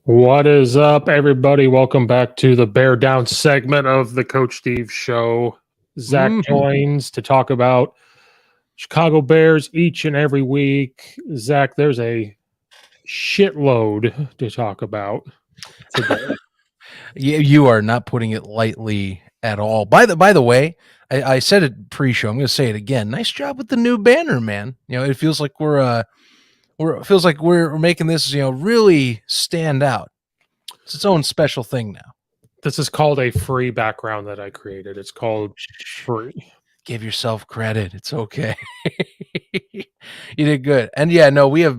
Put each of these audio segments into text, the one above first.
What is up, everybody? Welcome back to the Bear Down segment of the Coach Steve Show. Zach joins to talk about Chicago Bears each and every week. Zach, there's a shitload to talk about today. You are not putting it lightly at all. By the way, I said it pre-show. I'm going to say it again. Nice job with the new banner, man. It feels like we're making this really stand out. It's its own special thing now. This is called a free background that I created. It's called free. Give yourself credit. It's okay. You did good. And yeah, no, we have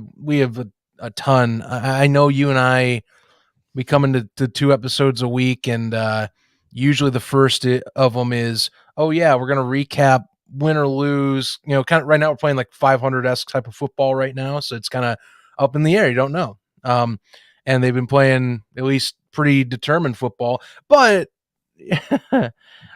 a ton. I know you and I. We come into 2 episodes a week, and usually the first of them is, oh yeah, we're gonna recap win or lose. Kind of right now we're playing like 500-esque type of football right now, so it's kind of up in the air. You don't know. And they've been playing at least pretty determined football, but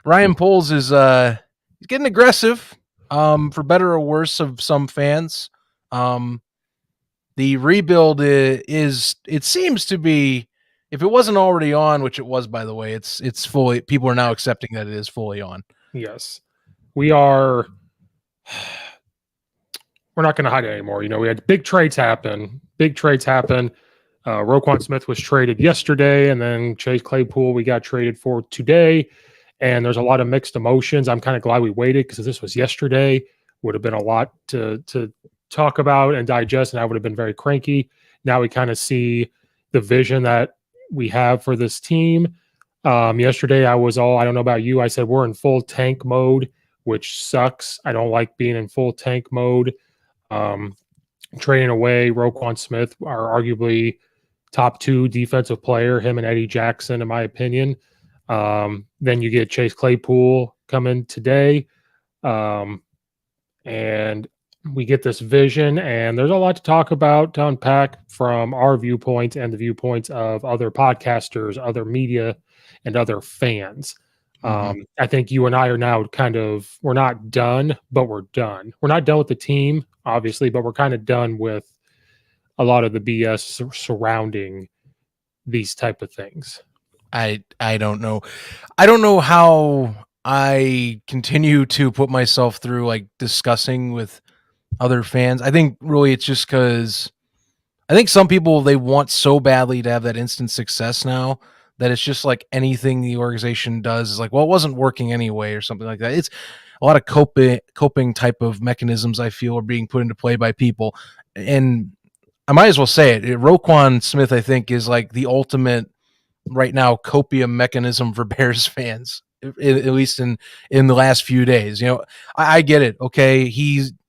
Ryan Poles is he's getting aggressive, for better or worse of some fans. The rebuild is it seems to be. If it wasn't already on, which it was, by the way, it's fully. People are now accepting that it is fully on. Yes, we are. We're not going to hide it anymore. We had big trades happen. Roquan Smith was traded yesterday, and then Chase Claypool we got traded for today. And there's a lot of mixed emotions. I'm kind of glad we waited because if this was yesterday, would have been a lot to talk about and digest, and I would have been very cranky. Now we kind of see the vision that we have for this team. Yesterday I don't know about you, I said we're in full tank mode, which sucks. I don't like being in full tank mode. Trading away Roquan Smith, are arguably top 2 defensive player, him and Eddie Jackson, in my opinion. Then you get Chase Claypool coming today. And we get this vision, and there's a lot to talk about, to unpack from our viewpoints and the viewpoints of other podcasters, other media, and other fans. I think you and I are now we're not done, but we're done. We're not done with the team, obviously, but we're kind of done with a lot of the BS surrounding these type of things. I don't know. I don't know how I continue to put myself through like discussing with other fans. I think really it's just because I think some people, they want so badly to have that instant success now that it's just like anything the organization does is like, well, it wasn't working anyway or something like that. It's a lot of coping type of mechanisms I feel are being put into play by people. And I might as well say it. Roquan Smith, I think, is like the ultimate right now copium mechanism for Bears fans, at least in the last few days. I get it. Okay.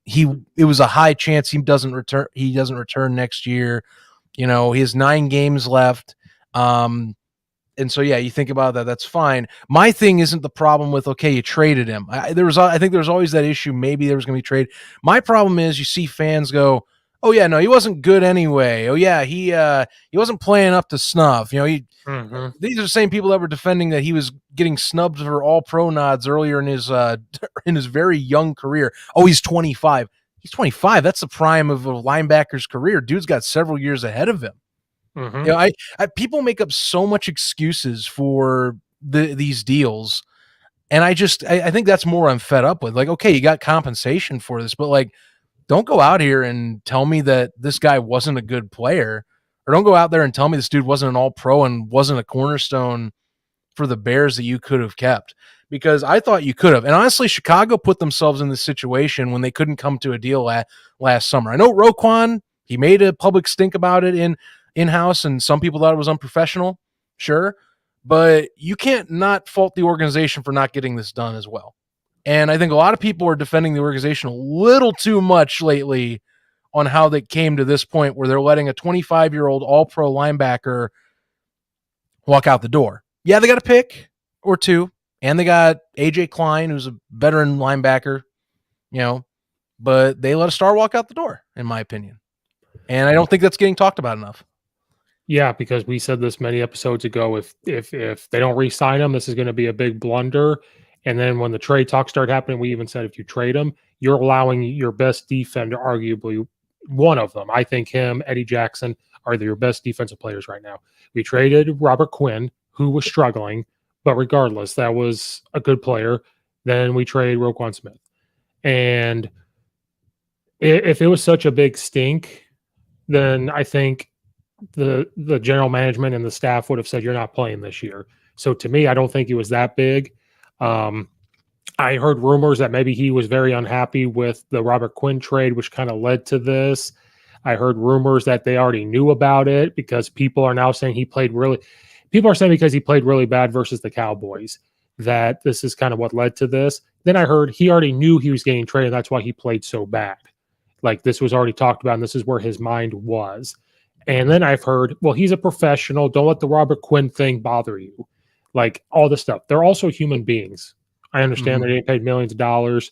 It was a high chance he doesn't return next year. He has 9 games left. And so, yeah, you think about that, that's fine. My thing isn't the problem with, okay, you traded him. I think there was always that issue. Maybe there was going to be trade. My problem is you see fans go, oh yeah, no, he wasn't good anyway. Oh yeah, he wasn't playing up to snuff. These are the same people that were defending that he was getting snubbed for all pro nods earlier in his very young career. Oh, he's 25. He's 25. That's the prime of a linebacker's career. Dude's got several years ahead of him. People make up so much excuses for these deals, and I think that's more I'm fed up with. Like, okay, you got compensation for this, but like, don't go out here and tell me that this guy wasn't a good player, or don't go out there and tell me this dude wasn't an all-pro and wasn't a cornerstone for the Bears that you could have kept, because I thought you could have. And honestly, Chicago put themselves in this situation when they couldn't come to a deal last summer. I know Roquan, he made a public stink about it in-house, and some people thought it was unprofessional, sure, but you can't not fault the organization for not getting this done as well. And I think a lot of people are defending the organization a little too much lately on how they came to this point where they're letting a 25-year-old all-pro linebacker walk out the door. Yeah, they got a pick or 2, and they got A.J. Klein, who's a veteran linebacker, but they let a star walk out the door, in my opinion. And I don't think that's getting talked about enough. Yeah, because we said this many episodes ago, if they don't re-sign him, this is going to be a big blunder. And then when the trade talks start happening, we even said if you trade him, you're allowing your best defender, arguably one of them. I think him, Eddie Jackson, are your best defensive players right now. We traded Robert Quinn, who was struggling, but regardless, that was a good player. Then we trade Roquan Smith. And if it was such a big stink, then I think the general management and the staff would have said, you're not playing this year. So to me, I don't think it was that big. I heard rumors that maybe he was very unhappy with the Robert Quinn trade, which kind of led to this. I heard rumors that they already knew about it because people are now saying people are saying because he played really bad versus the Cowboys, that this is kind of what led to this. Then I heard he already knew he was getting traded. That's why he played so bad. Like this was already talked about, and this is where his mind was. And then I've heard, well, he's a professional. Don't let the Robert Quinn thing bother you. Like all this stuff. They're also human beings. I understand they're getting paid millions of dollars.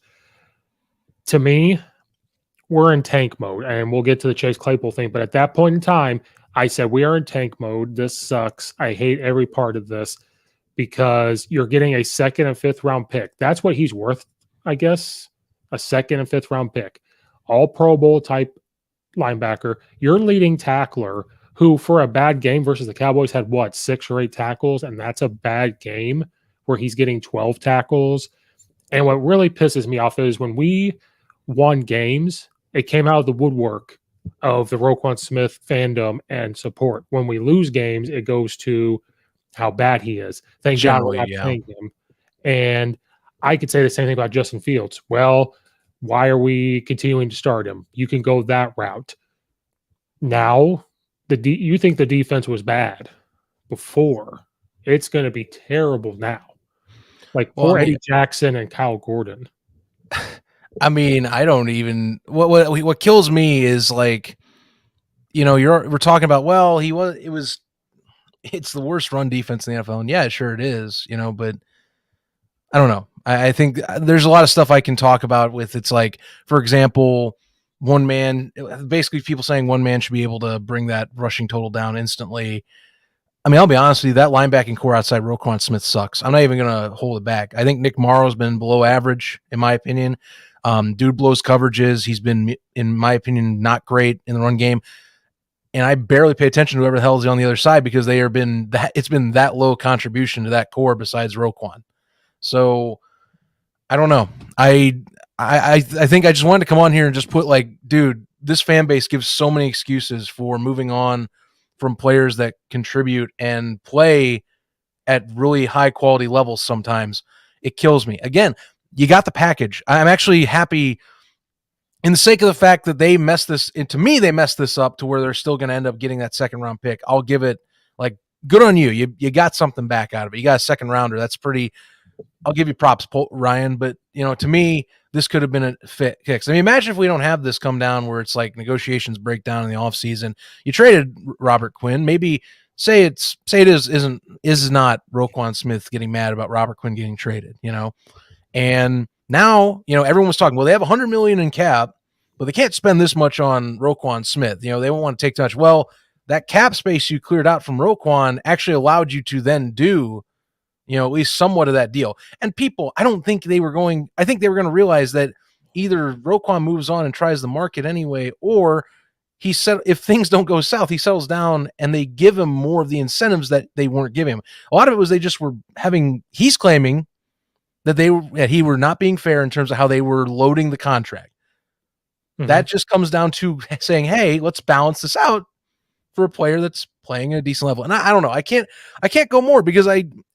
To me, we're in tank mode, and we'll get to the Chase Claypool thing. But at that point in time, I said, we are in tank mode. This sucks. I hate every part of this because you're getting a second and fifth round pick. That's what he's worth, I guess, a second and fifth round pick. All Pro Bowl type linebacker. Your leading tackler, who for a bad game versus the Cowboys had 6 or 8 tackles, and that's a bad game where he's getting 12 tackles. And what really pisses me off is when we won games, it came out of the woodwork of the Roquan Smith fandom and support. When we lose games, it goes to how bad he is. Thank God we're not playing him. And I could say the same thing about Justin Fields. Well, why are we continuing to start him? You can go that route. Now, you think the defense was bad before. It's going to be terrible now. Like poor Eddie Jackson and Kyle Gordon. I mean, I don't even. What kills me is like, we're talking about. Well, it's the worst run defense in the NFL, and yeah, sure it is. But I don't know. I think there's a lot of stuff I can talk about with. It's like, for example, one man. Basically, people saying one man should be able to bring that rushing total down instantly. I mean, I'll be honest with you, that linebacking core outside Roquan Smith sucks. I'm not even going to hold it back. I think Nick Morrow's been below average, in my opinion. Dude blows coverages. He's been, in my opinion, not great in the run game. And I barely pay attention to whoever the hell is on the other side because it's been that low contribution to that core besides Roquan. So I don't know. I think I just wanted to come on here and just put dude, this fan base gives so many excuses for moving on from players that contribute and play at really high quality levels. Sometimes it kills me. Again, you got the package. I'm actually happy in the sake of the fact that they messed this, and to me, they messed this up to where they're still going to end up getting that second round pick. I'll give it good on you. You got something back out of it. You got a second rounder. That's pretty, I'll give you props, Ryan. But to me, this could have been a fix. I mean, imagine if we don't have this come down where it's like negotiations break down in the offseason. You traded Robert Quinn. Maybe say it is not Roquan Smith getting mad about Robert Quinn getting traded, And now, everyone was talking, well, they have $100 million in cap, but they can't spend this much on Roquan Smith. They won't want to take too much. Well, that cap space you cleared out from Roquan actually allowed you to then do at least somewhat of that deal. And people, I think they were going to realize that either Roquan moves on and tries the market anyway, or he said if things don't go south, he settles down and they give him more of the incentives that they weren't giving him. A lot of it was they just were he's claiming that he were not being fair in terms of how they were loading the contract. Mm-hmm. That just comes down to saying, hey, let's balance this out for a player that's playing at a decent level. And I don't know. I can't go more because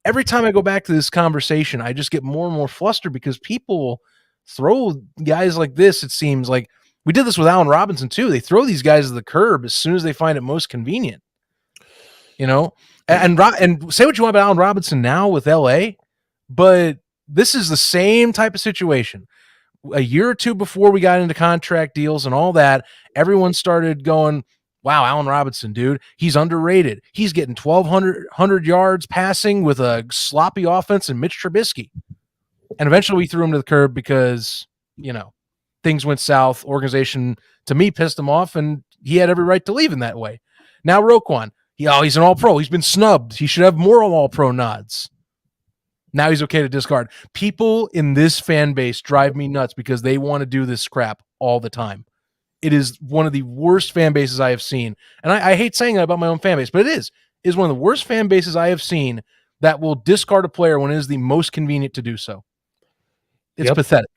every time I go back to this conversation, I just get more and more flustered because people throw guys like this. It seems like we did this with Allen Robinson too. They throw these guys to the curb as soon as they find it most convenient, and say what you want about Allen Robinson now with LA, but this is the same type of situation. A year or two before we got into contract deals and all that, everyone started going, wow, Allen Robinson, dude, he's underrated. He's getting 1,200 yards passing with a sloppy offense and Mitch Trubisky. And eventually we threw him to the curb because, things went south. Organization, to me, pissed him off, and he had every right to leave in that way. Now Roquan, he's an all-pro. He's been snubbed. He should have more all-pro nods. Now he's okay to discard. People in this fan base drive me nuts because they want to do this crap all the time. it is one of the worst fan bases I have seen. And I hate saying that about my own fan base, but it is one of the worst fan bases I have seen that will discard a player when it is the most convenient to do so. It's Yep. pathetic.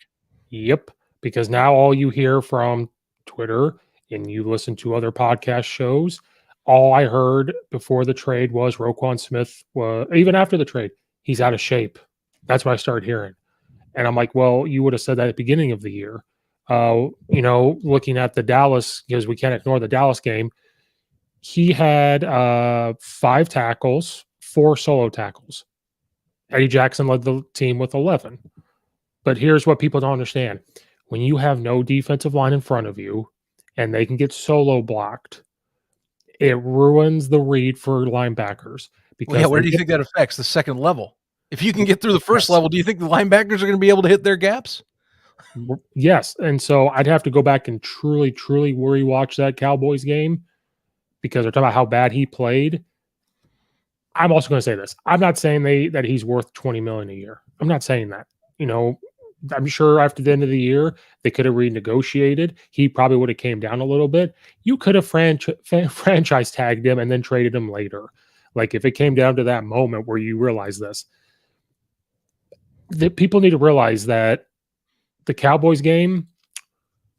Yep. Because now all you hear from Twitter and you listen to other podcast shows, all I heard before the trade was Roquan Smith was, even after the trade, he's out of shape. That's what I started hearing. And I'm like, well, you would have said that at the beginning of the year. Looking at the Dallas, because we can't ignore the Dallas game, he had 5 tackles, 4 solo tackles. Eddie Jackson led the team with 11. But here's what people don't understand. When you have no defensive line in front of you and they can get solo blocked, it ruins the read for linebackers. Because Well, yeah, where do you think that affects the second level? If you can get through the first level, do you think the linebackers are going to be able to hit their gaps? Yes. And so I'd have to go back and truly, truly rewatch that Cowboys game because they're talking about how bad he played. I'm also going to say this. I'm not saying that he's worth $20 million a year. I'm not saying that. I'm sure after the end of the year they could have renegotiated. He probably would have came down a little bit. You could have franchise tagged him and then traded him later. Like if it came down to that moment where you realize this, that people need to realize that the Cowboys game,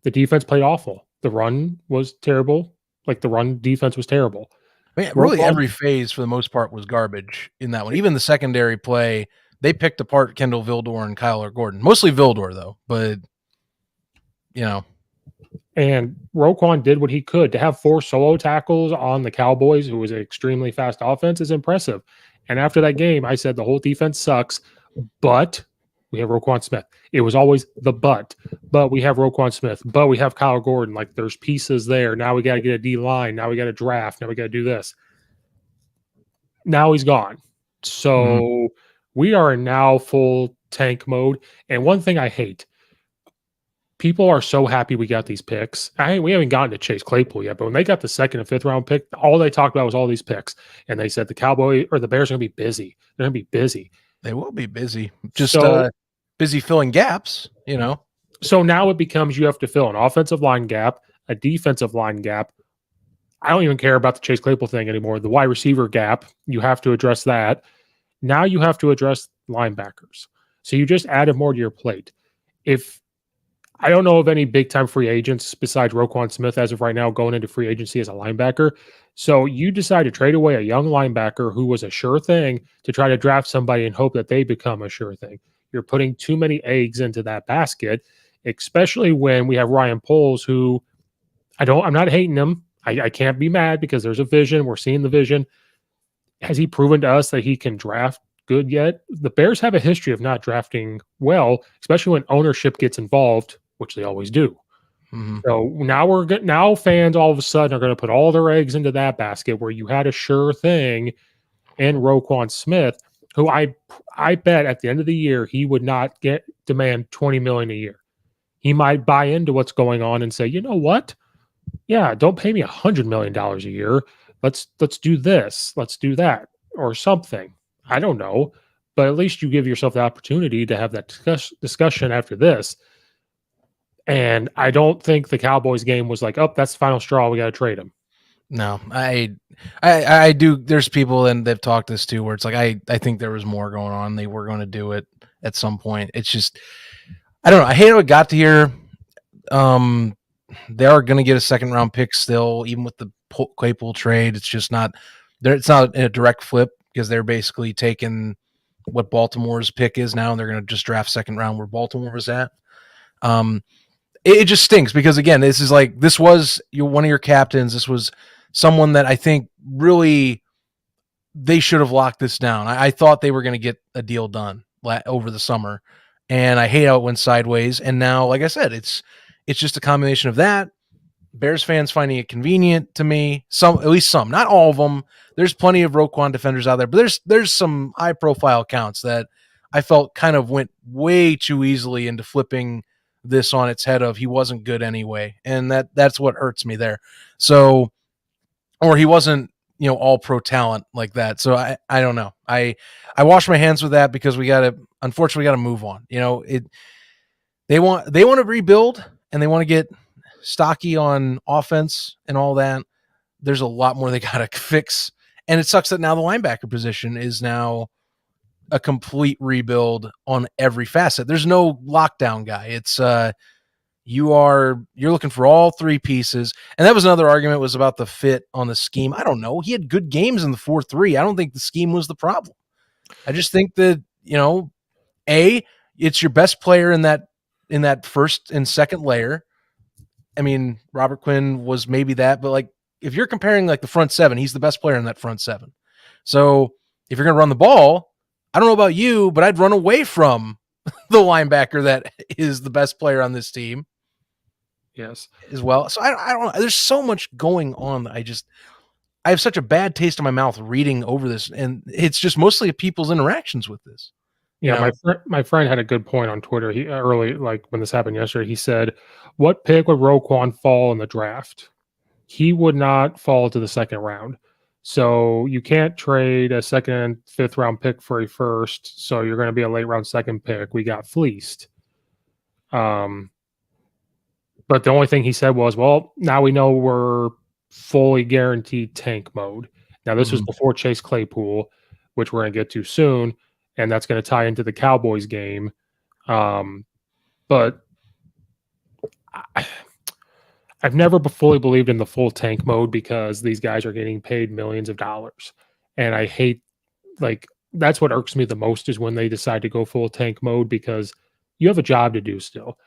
the defense played awful. The run was terrible. Like the run defense was terrible. I mean, really every phase for the most part was garbage in that one. Even the secondary play, they picked apart Kendall Vildor and Kyler Gordon. Mostly Vildor, though. But, And Roquan did what he could. To have 4 solo tackles on the Cowboys, who was an extremely fast offense, is impressive. And after that game, I said the whole defense sucks, but we have Roquan Smith. It was always the but we have Roquan Smith, but we have Kyler Gordon. Like there's pieces there. Now we got to get a D line. Now we got to draft. Now we got to do this. Now he's gone. So we are in now full tank mode. And one thing I hate, people are so happy we got these picks. We haven't gotten to Chase Claypool yet, but when they got the 2nd and 5th round pick, all they talked about was all these picks. And they said the Cowboys or the Bears are going to be busy. They're going to be busy. They will be busy. Just busy filling gaps, So now it becomes you have to fill an offensive line gap, a defensive line gap. I don't even care about the Chase Claypool thing anymore. The wide receiver gap, you have to address that. Now you have to address linebackers. So you just added more to your plate. I don't know of any big-time free agents besides Roquan Smith as of right now going into free agency as a linebacker. So you decide to trade away a young linebacker who was a sure thing to try to draft somebody and hope that they become a sure thing. You're putting too many eggs into that basket, especially when we have Ryan Poles, who I'm not hating him. I can't be mad because there's a vision. We're seeing the vision. Has he proven to us that he can draft good yet? The Bears have a history of not drafting well, especially when ownership gets involved, which they always do. So now fans all of a sudden are going to put all their eggs into that basket where you had a sure thing in Roquan Smith, who I bet at the end of the year he would not demand $20 million a year. He might buy into what's going on and say, you know what? Yeah, don't pay me $100 million a year. Let's do this. Let's do that or something. I don't know, but at least you give yourself the opportunity to have that discussion after this. And I don't think the Cowboys game was like, oh, that's the final straw. We got to trade him. No, I do. There's people and they've talked this too, where it's like, I think there was more going on. They were going to do it at some point. It's just, I don't know. I hate how it got to here. They are going to get a 2nd round pick still, even with the Claypool trade. It's just not there. It's not a direct flip because they're basically taking what Baltimore's pick is now, and they're going to just draft 2nd round where Baltimore was at. It just stinks because again, this was one of your captains. This was someone that I think really they should have locked this down. I thought they were going to get a deal done over the summer, and I hate how it went sideways. And now, like I said, it's just a combination of that. Bears fans finding it convenient to me. At least some, not all of them. There's plenty of Roquan defenders out there, but there's some high profile accounts that I felt kind of went way too easily into flipping this on its head of he wasn't good anyway. And that's what hurts me there. So, or he wasn't, all pro talent like that. So I don't know. I wash my hands with that because unfortunately we got to move on. They want to rebuild and they want to get stocky on offense and all that. There's a lot more they got to fix. And it sucks that now the linebacker position is now a complete rebuild on every facet. There's no lockdown guy. It's you're looking for all three pieces. And that was another argument, was about the fit on the scheme. I don't know. He had good games in the 4-3. I don't think the scheme was the problem. I just think that, it's your best player in that first and second layer. I mean, Robert Quinn was maybe that, but like, if you're comparing like the front seven, he's the best player in that front seven. So if you're going to run the ball, I don't know about you, but I'd run away from the linebacker that is the best player on this team. Yes. As well. So I don't know. There's so much going on. I have such a bad taste in my mouth reading over this, and it's just mostly people's interactions with this. Yeah, my friend had a good point on Twitter. He early, like when this happened yesterday, he said, "What pick would Roquan fall in the draft? He would not fall to the second round. So you can't trade a second and fifth round pick for a first. So you're going to be a late round second pick. We got fleeced." But the only thing he said was, "Well, now we know we're fully guaranteed tank mode." Now this was before Chase Claypool, which we're going to get to soon, and that's going to tie into the Cowboys game. But I've never fully believed in the full tank mode, because these guys are getting paid millions of dollars. And I hate, like, that's what irks me the most, is when they decide to go full tank mode, because you have a job to do still.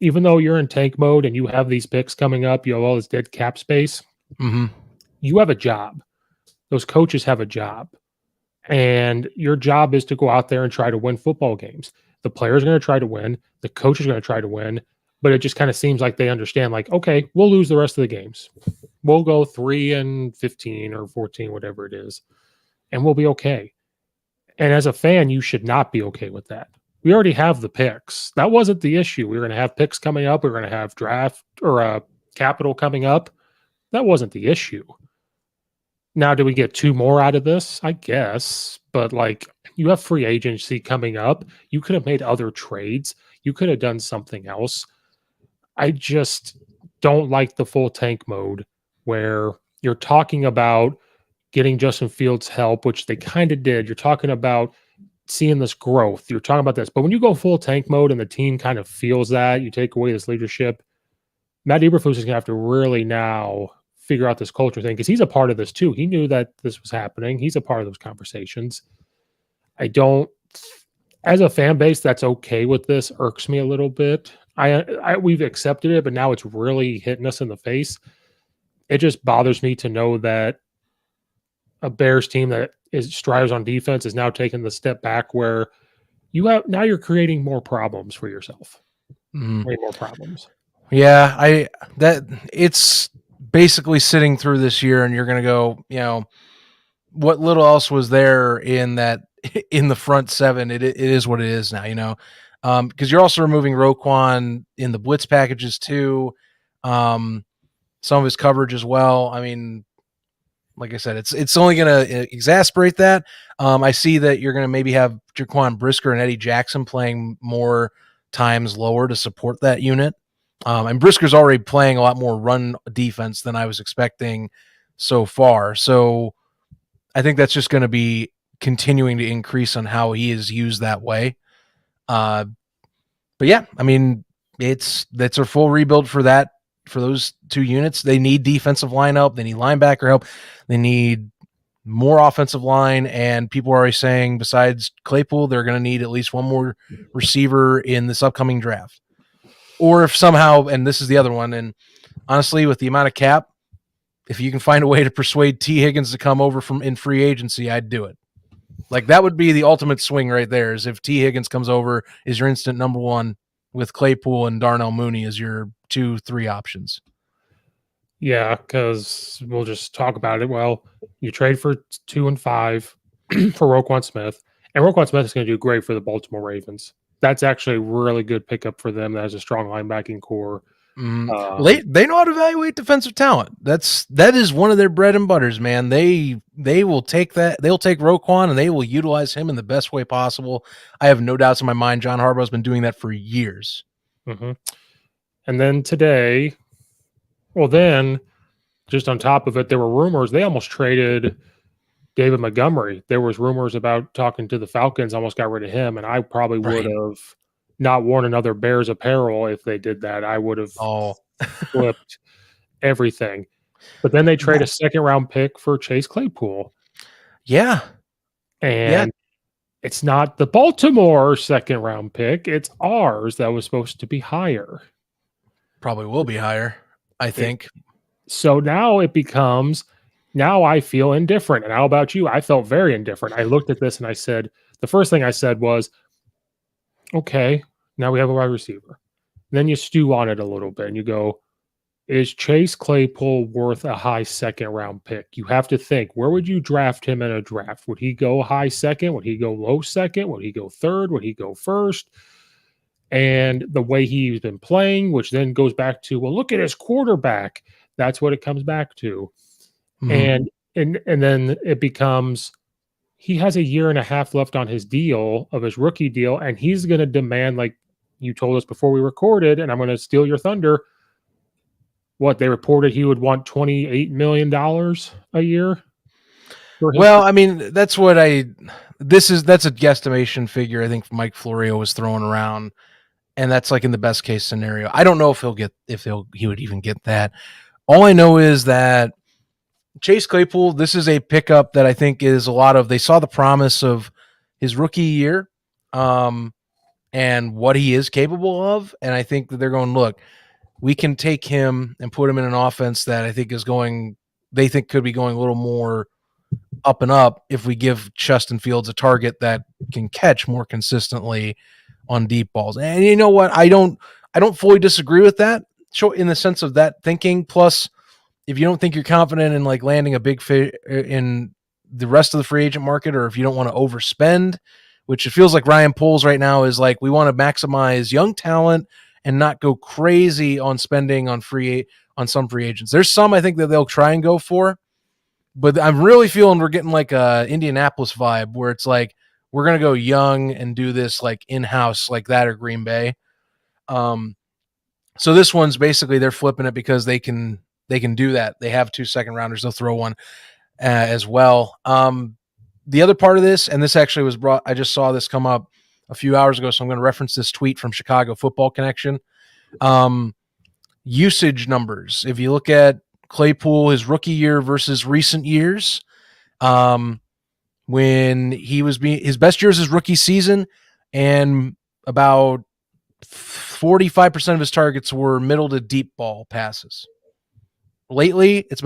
Even though you're in tank mode and you have these picks coming up, you have all this dead cap space, you have a job. Those coaches have a job. And your job is to go out there and try to win football games. The players are going to try to win. The coach is going to try to win. But it just kind of seems like they understand, like, okay, we'll lose the rest of the games. We'll go 3-15 or 14, whatever it is, and we'll be okay. And as a fan, you should not be okay with that. We already have the picks. That wasn't the issue. We were going to have picks coming up. We were going to have draft or capital coming up. That wasn't the issue. Now, do we get two more out of this? I guess. But like, you have free agency coming up. You could have made other trades. You could have done something else. I just don't like the full tank mode, where you're talking about getting Justin Fields help, which they kind of did. You're talking about seeing this growth. You're talking about this. But when you go full tank mode and the team kind of feels that, you take away this leadership, Matt Eberflus is going to have to really now figure out this culture thing, because he's a part of this too. He knew that this was happening. He's a part of those conversations. As a fan base that's okay with this, irks me a little bit. We've accepted it, but now it's really hitting us in the face. It just bothers me to know that a Bears team that strives on defense is now taking the step back, where you're creating more problems for yourself. Way more problems. Yeah, it's basically sitting through this year, and you're going to go, what little else was there in the front seven? It is what it is now, because you're also removing Roquan in the blitz packages too. Some of his coverage as well. I mean, like I said, it's only going to exasperate that. I see that you're going to maybe have Jaquan Brisker and Eddie Jackson playing more times lower to support that unit. And Brisker's already playing a lot more run defense than I was expecting so far. So I think that's just going to be continuing to increase on how he is used that way. But yeah, I mean, that's a full rebuild for those two units. They need defensive line help. They need linebacker help. They need more offensive line. And people are already saying, besides Claypool, they're going to need at least one more receiver in this upcoming draft. Or if somehow, and this is the other one, and honestly, with the amount of cap, if you can find a way to persuade T. Higgins to come over in free agency, I'd do it. Like, that would be the ultimate swing right there, is if T. Higgins comes over, is your instant number one, with Claypool and Darnell Mooney as your 2-3 options. Yeah, because we'll just talk about it. Well, you trade for 2 and 5 for Roquan Smith, and Roquan Smith is going to do great for the Baltimore Ravens. That's actually a really good pickup for them. That has a strong linebacking core. They know how to evaluate defensive talent. That is one of their bread and butters, man. They will take that. They'll take Roquan and they will utilize him in the best way possible. I have no doubts in my mind. John Harbaugh's been doing that for years. And then today, Well, then just on top of it, there were rumors they almost traded David Montgomery. There was rumors about talking to the Falcons, almost got rid of him, and I probably would Right. have not worn another Bears apparel if they did that. I would have Oh, flipped everything. But then they trade that, a second round pick for Chase Claypool. yeah. Yeah. And it's not the Baltimore second round pick, it's ours that was supposed to be higher. Probably will be higher, I It, think. so now it becomes, now I feel indifferent. And how about you? I felt very indifferent. I looked at this and I said, the first thing I said was, okay, now we have a wide receiver. Then you stew on it a little bit and you go, is Chase Claypool worth a high second round pick? You have to think, where would you draft him in a draft? Would he go high second? Would he go low second? Would he go third? Would he go first? And the way he's been playing, which then goes back to, well, look at his quarterback. That's what it comes back to. Mhm. And then it becomes, he has a year and a half left on his deal, of his rookie deal, and he's going to demand, like you told us before we recorded, and I'm going to steal your thunder. What they reported, he would want $28 million a year for his. Well, I mean, that's what that's a guesstimation figure I think Mike Florio was throwing around, and that's like in the best case scenario. I don't know if he would even get that. All I know is that Chase Claypool, this is a pickup that I think is a lot of, they saw the promise of his rookie year, and what he is capable of. And I think that they're going, look, we can take him and put him in an offense that I think they think could be going a little more up and up if we give Justin Fields a target that can catch more consistently on deep balls. And you know what? I don't fully disagree with that. In the sense of that thinking. Plus, if you don't think you're confident in like landing a big fish in the rest of the free agent market, or if you don't want to overspend, which it feels like Ryan Poles right now is like, we want to maximize young talent and not go crazy on spending on some free agents. There's some I think that they'll try and go for, but I'm really feeling we're getting like a Indianapolis vibe where it's like we're gonna go young and do this like in-house like that, or Green Bay. So this one's basically they're flipping it because they can do that. They have 2 second rounders. They'll throw one as well. The other part of this, and this actually was brought, I just saw this come up a few hours ago, so I'm going to reference this tweet from Chicago Football Connection. Usage numbers. If you look at Claypool, his rookie year versus recent years, when he was his best years his rookie season, and about 45% of his targets were middle to deep ball passes. Lately, it's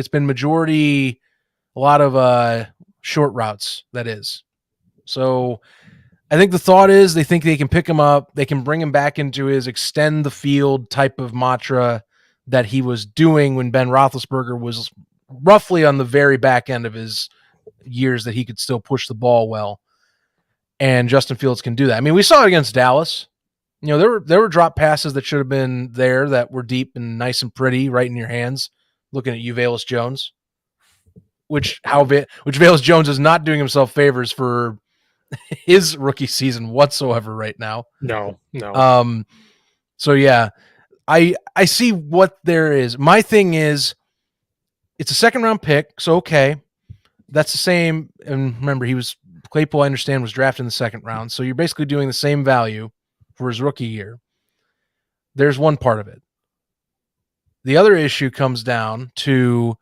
been majority a lot of short routes, that is. So I think the thought is they think they can pick him up, they can bring him back into his extend the field type of mantra that he was doing when Ben Roethlisberger was roughly on the very back end of his years, that he could still push the ball well. And Justin Fields can do that. I mean, we saw it against Dallas. You know, there were drop passes that should have been there that were deep and nice and pretty right in your hands. Looking at you, Velus Jones, which Velus Jones is not doing himself favors for his rookie season whatsoever right now. No. So yeah, I see what there is. My thing is, it's a second round pick, so okay, that's the same. And remember, Claypool, I understand, was drafted in the second round, so you're basically doing the same value for his rookie year. There's one part of it. The other issue comes down to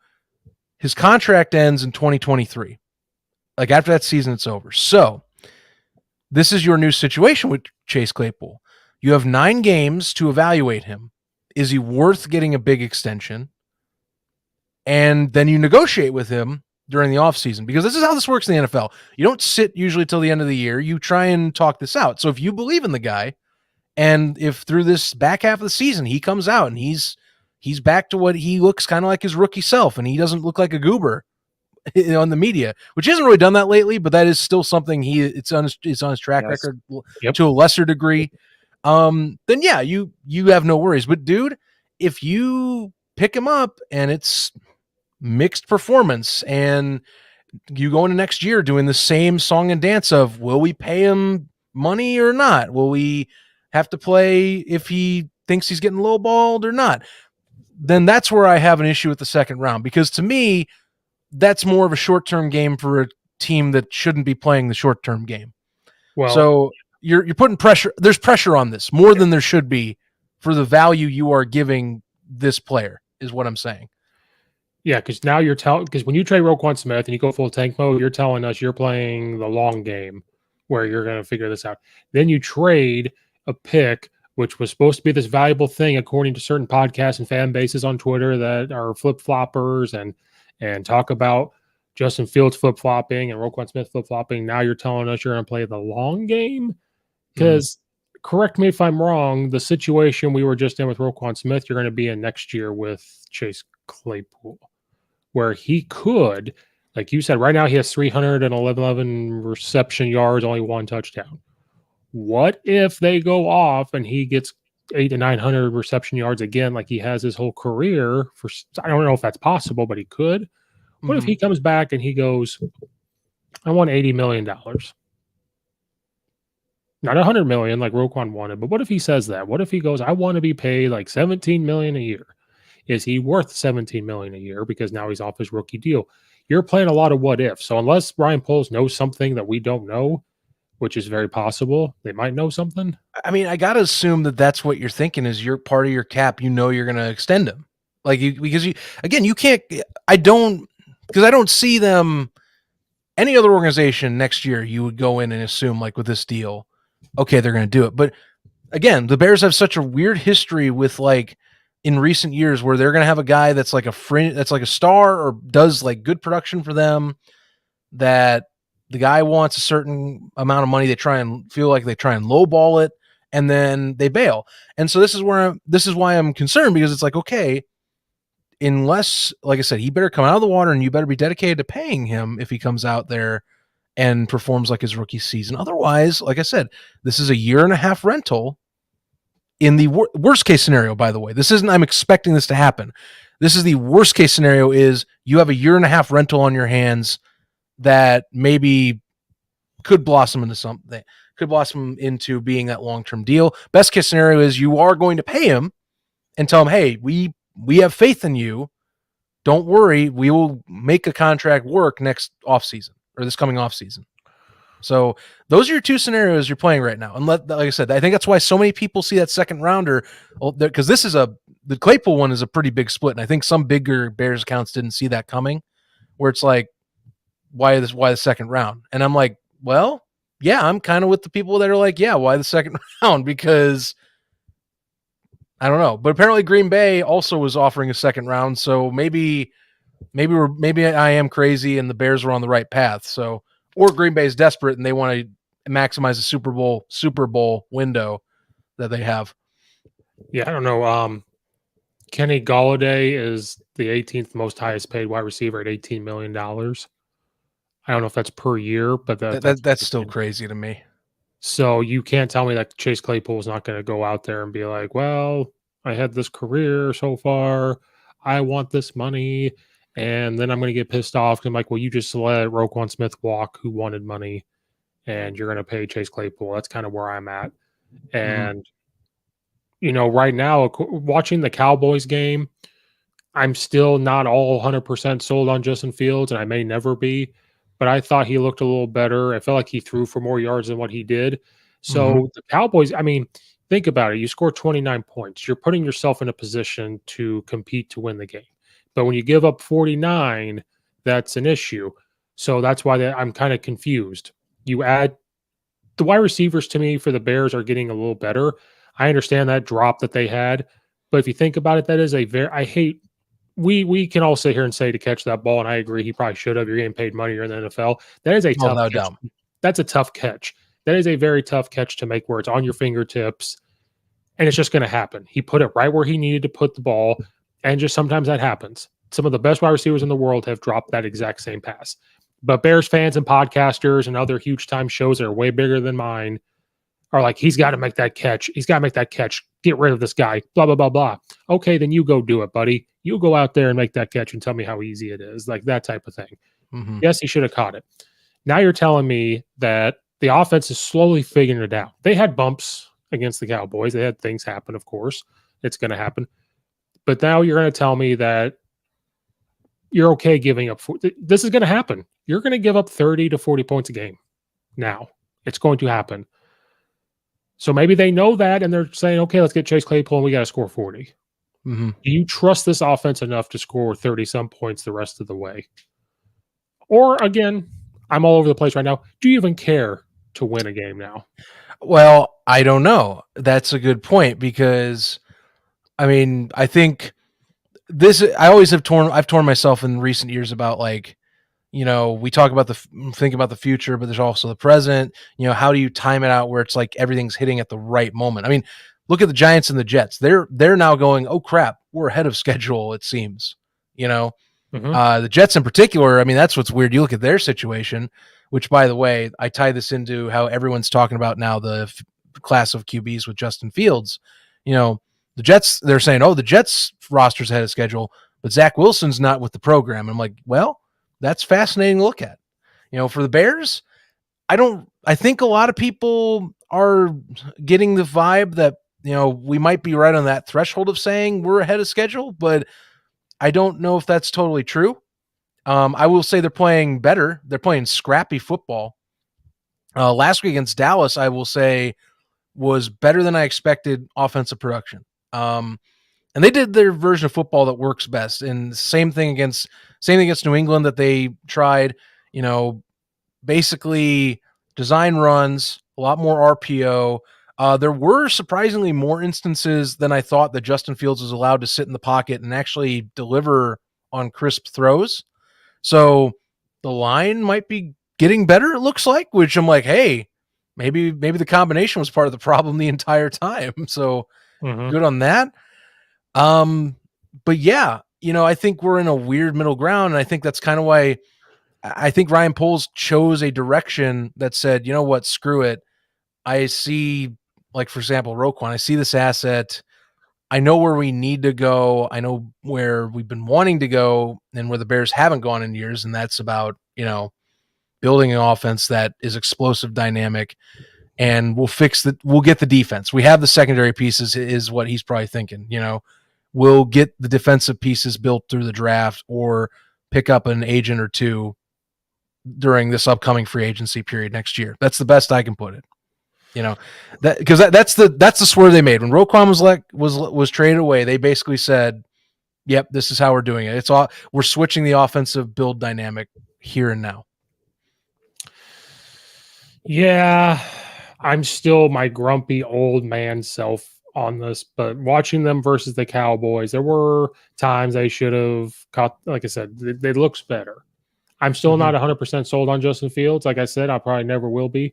his contract ends in 2023. Like after that season, it's over. So this is your new situation with Chase Claypool. You have 9 games to evaluate him. Is he worth getting a big extension? And then you negotiate with him during the offseason, because this is how this works in the NFL. You don't sit usually till the end of the year. You try and talk this out. So if you believe in the guy, and if through this back half of the season he comes out and he's back to what he looks kind of like his rookie self, and he doesn't look like a goober on the media, which he hasn't really done that lately, but that is still something it's on his track record to a lesser degree. Then yeah, you have no worries. But dude, if you pick him up and it's mixed performance, and you go into next year doing the same song and dance of, will we pay him money or not? Will we have to play if he thinks he's getting lowballed or not? then that's where I have an issue with the second round, because to me, that's more of a short-term game for a team that shouldn't be playing the short-term game. Well, So you're putting pressure. There's pressure on this more than there should be for the value you are giving this player, is what I'm saying. yeah, because now you're telling, because when you trade Roquan Smith and you go full tank mode, you're telling us you're playing the long game where you're going to figure this out. Then you trade a pick, which was supposed to be this valuable thing, according to certain podcasts and fan bases on Twitter that are flip floppers and talk about Justin Fields flip flopping and Roquan Smith flip flopping. Now you're telling us you're going to play the long game because. Correct me if I'm wrong, the situation we were just in with Roquan Smith, you're going to be in next year with Chase Claypool, where he could, like you said, right now he has 311 reception yards, only one touchdown. What if they go off and he gets 800 to 900 reception yards again, like he has his whole career? I don't know if that's possible, but he could. What if he comes back and he goes, I want $80 million? Not 100 million like Roquan wanted, but what if he says that? What if he goes, I want to be paid like 17 million a year? Is he worth 17 million a year because now he's off his rookie deal? You're playing a lot of what if. So unless Ryan Poles knows something that we don't know, which is very possible, they might know something. I mean, I got to assume that that's what you're thinking is you're part of your cap. You know, you're going to extend him because you can't, I don't see them, any other organization next year, you would go in and assume like with this deal, okay, they're going to do it. But again, the Bears have such a weird history with like in recent years where they're going to have a guy that's like that's like a star or does like good production for them, that the guy wants a certain amount of money. They try and lowball it and then they bail. And so this is why I'm concerned, because it's like, okay, unless, like I said, he better come out of the water and you better be dedicated to paying him if he comes out there and performs like his rookie season. Otherwise, like I said, this is a 1.5 year rental in the worst case scenario, by the way. This isn't, I'm expecting this to happen. This is the worst case scenario is you have a 1.5 year rental on your hands that maybe could blossom into something, could blossom into being that long-term deal. Best case scenario is you are going to pay him and tell him, hey, we have faith in you. Don't worry. We will make a contract work next offseason or this coming offseason. So those are your two scenarios you're playing right now. And like I said, I think that's why so many people see that second rounder, because the Claypool one is a pretty big split. And I think some bigger Bears accounts didn't see that coming, where it's like, why the second round? And I'm like, well, yeah, I'm kind of with the people that are like, yeah, why the second round? Because I don't know. But apparently Green Bay also was offering a second round. So maybe I am crazy and the Bears were on the right path. So, or Green Bay is desperate and they want to maximize the Super Bowl window that they have. Yeah, I don't know. Kenny Golladay is the 18th most highest paid wide receiver at $18 million. I don't know if that's per year, but that's still crazy to me. So you can't tell me that Chase Claypool is not going to go out there and be like, well, I had this career so far. I want this money. And then I'm going to get pissed off. I'm like, well, you just let Roquan Smith walk who wanted money and you're going to pay Chase Claypool. That's kind of where I'm at. And, right now, watching the Cowboys game, I'm still not all 100% sold on Justin Fields, and I may never be, but I thought he looked a little better. I felt like he threw for more yards than what he did. So the Cowboys, I mean, think about it. You score 29 points. You're putting yourself in a position to compete to win the game. But when you give up 49, that's an issue. So that's why I'm kind of confused. You add the wide receivers to me for the Bears are getting a little better. I understand that drop that they had, but if you think about it, that is I hate. We can all sit here and say to catch that ball, and I agree he probably should have. You're getting paid money. You're in the NFL. That is a tough catch. That's a tough catch. That is a very tough catch to make where it's on your fingertips, and it's just going to happen. He put it right where he needed to put the ball, and just sometimes that happens. Some of the best wide receivers in the world have dropped that exact same pass. But Bears fans and podcasters and other huge time shows that are way bigger than mine are like, he's got to make that catch. He's got to make that catch. Get rid of this guy. Blah, blah, blah, blah. Okay, then you go do it, buddy. You go out there and make that catch and tell me how easy it is. Like that type of thing. Yes, he should have caught it. Now you're telling me that the offense is slowly figuring it out. They had bumps against the Cowboys. They had things happen, of course. It's going to happen. But now you're going to tell me that you're okay giving up. This is going to happen. You're going to give up 30 to 40 points a game. Now it's going to happen. So maybe they know that and they're saying, okay, let's get Chase Claypool and we got to score 40. Mm-hmm. Do you trust this offense enough to score 30 some points the rest of the way? Or again, I'm all over the place right now. Do you even care to win a game now? Well, I don't know. That's a good point because, I mean, I think I've torn myself in recent years about like, we talk about think about the future, but there's also the present. How do you time it out where it's like everything's hitting at the right moment? I mean, look at the Giants and the Jets. They're now going, oh crap, we're ahead of schedule. It seems, the Jets in particular. I mean, that's what's weird. You look at their situation, which by the way, I tie this into how everyone's talking about now the class of QBs with Justin Fields. The Jets, they're saying, oh, the Jets roster's ahead of schedule, but Zach Wilson's not with the program. I'm like, well, that's fascinating to look at. For the Bears, I think a lot of people are getting the vibe that, we might be right on that threshold of saying we're ahead of schedule, but I don't know if that's totally true. I will say they're playing better. They're playing scrappy football. Last week against Dallas, I will say, was better than I expected offensive production. And they did their version of football that works best. And same thing against New England that they tried, basically design runs, a lot more RPO. There were surprisingly more instances than I thought that Justin Fields was allowed to sit in the pocket and actually deliver on crisp throws. So the line might be getting better, it looks like, which I'm like, hey, maybe the combination was part of the problem the entire time. So good on that. But yeah, I think we're in a weird middle ground. And I think that's kind of why I think Ryan Poles chose a direction that said, you know what, screw it. I see, like, for example, Roquan, I see this asset. I know where we need to go. I know where we've been wanting to go and where the Bears haven't gone in years. And that's about, building an offense that is explosive, dynamic, and we'll get the defense. We have the secondary pieces is what he's probably thinking, we'll get the defensive pieces built through the draft or pick up an agent or two during this upcoming free agency period next year. That's the best I can put it. That's the swerve they made when Roquan was traded away. They basically said, "Yep, this is how we're doing it. We're switching the offensive build dynamic here and now." Yeah, I'm still my grumpy old man self on this, but watching them versus the Cowboys, there were times they should have caught. Like I said, it looks better. I'm still not 100% sold on Justin Fields. Like I said, I probably never will be.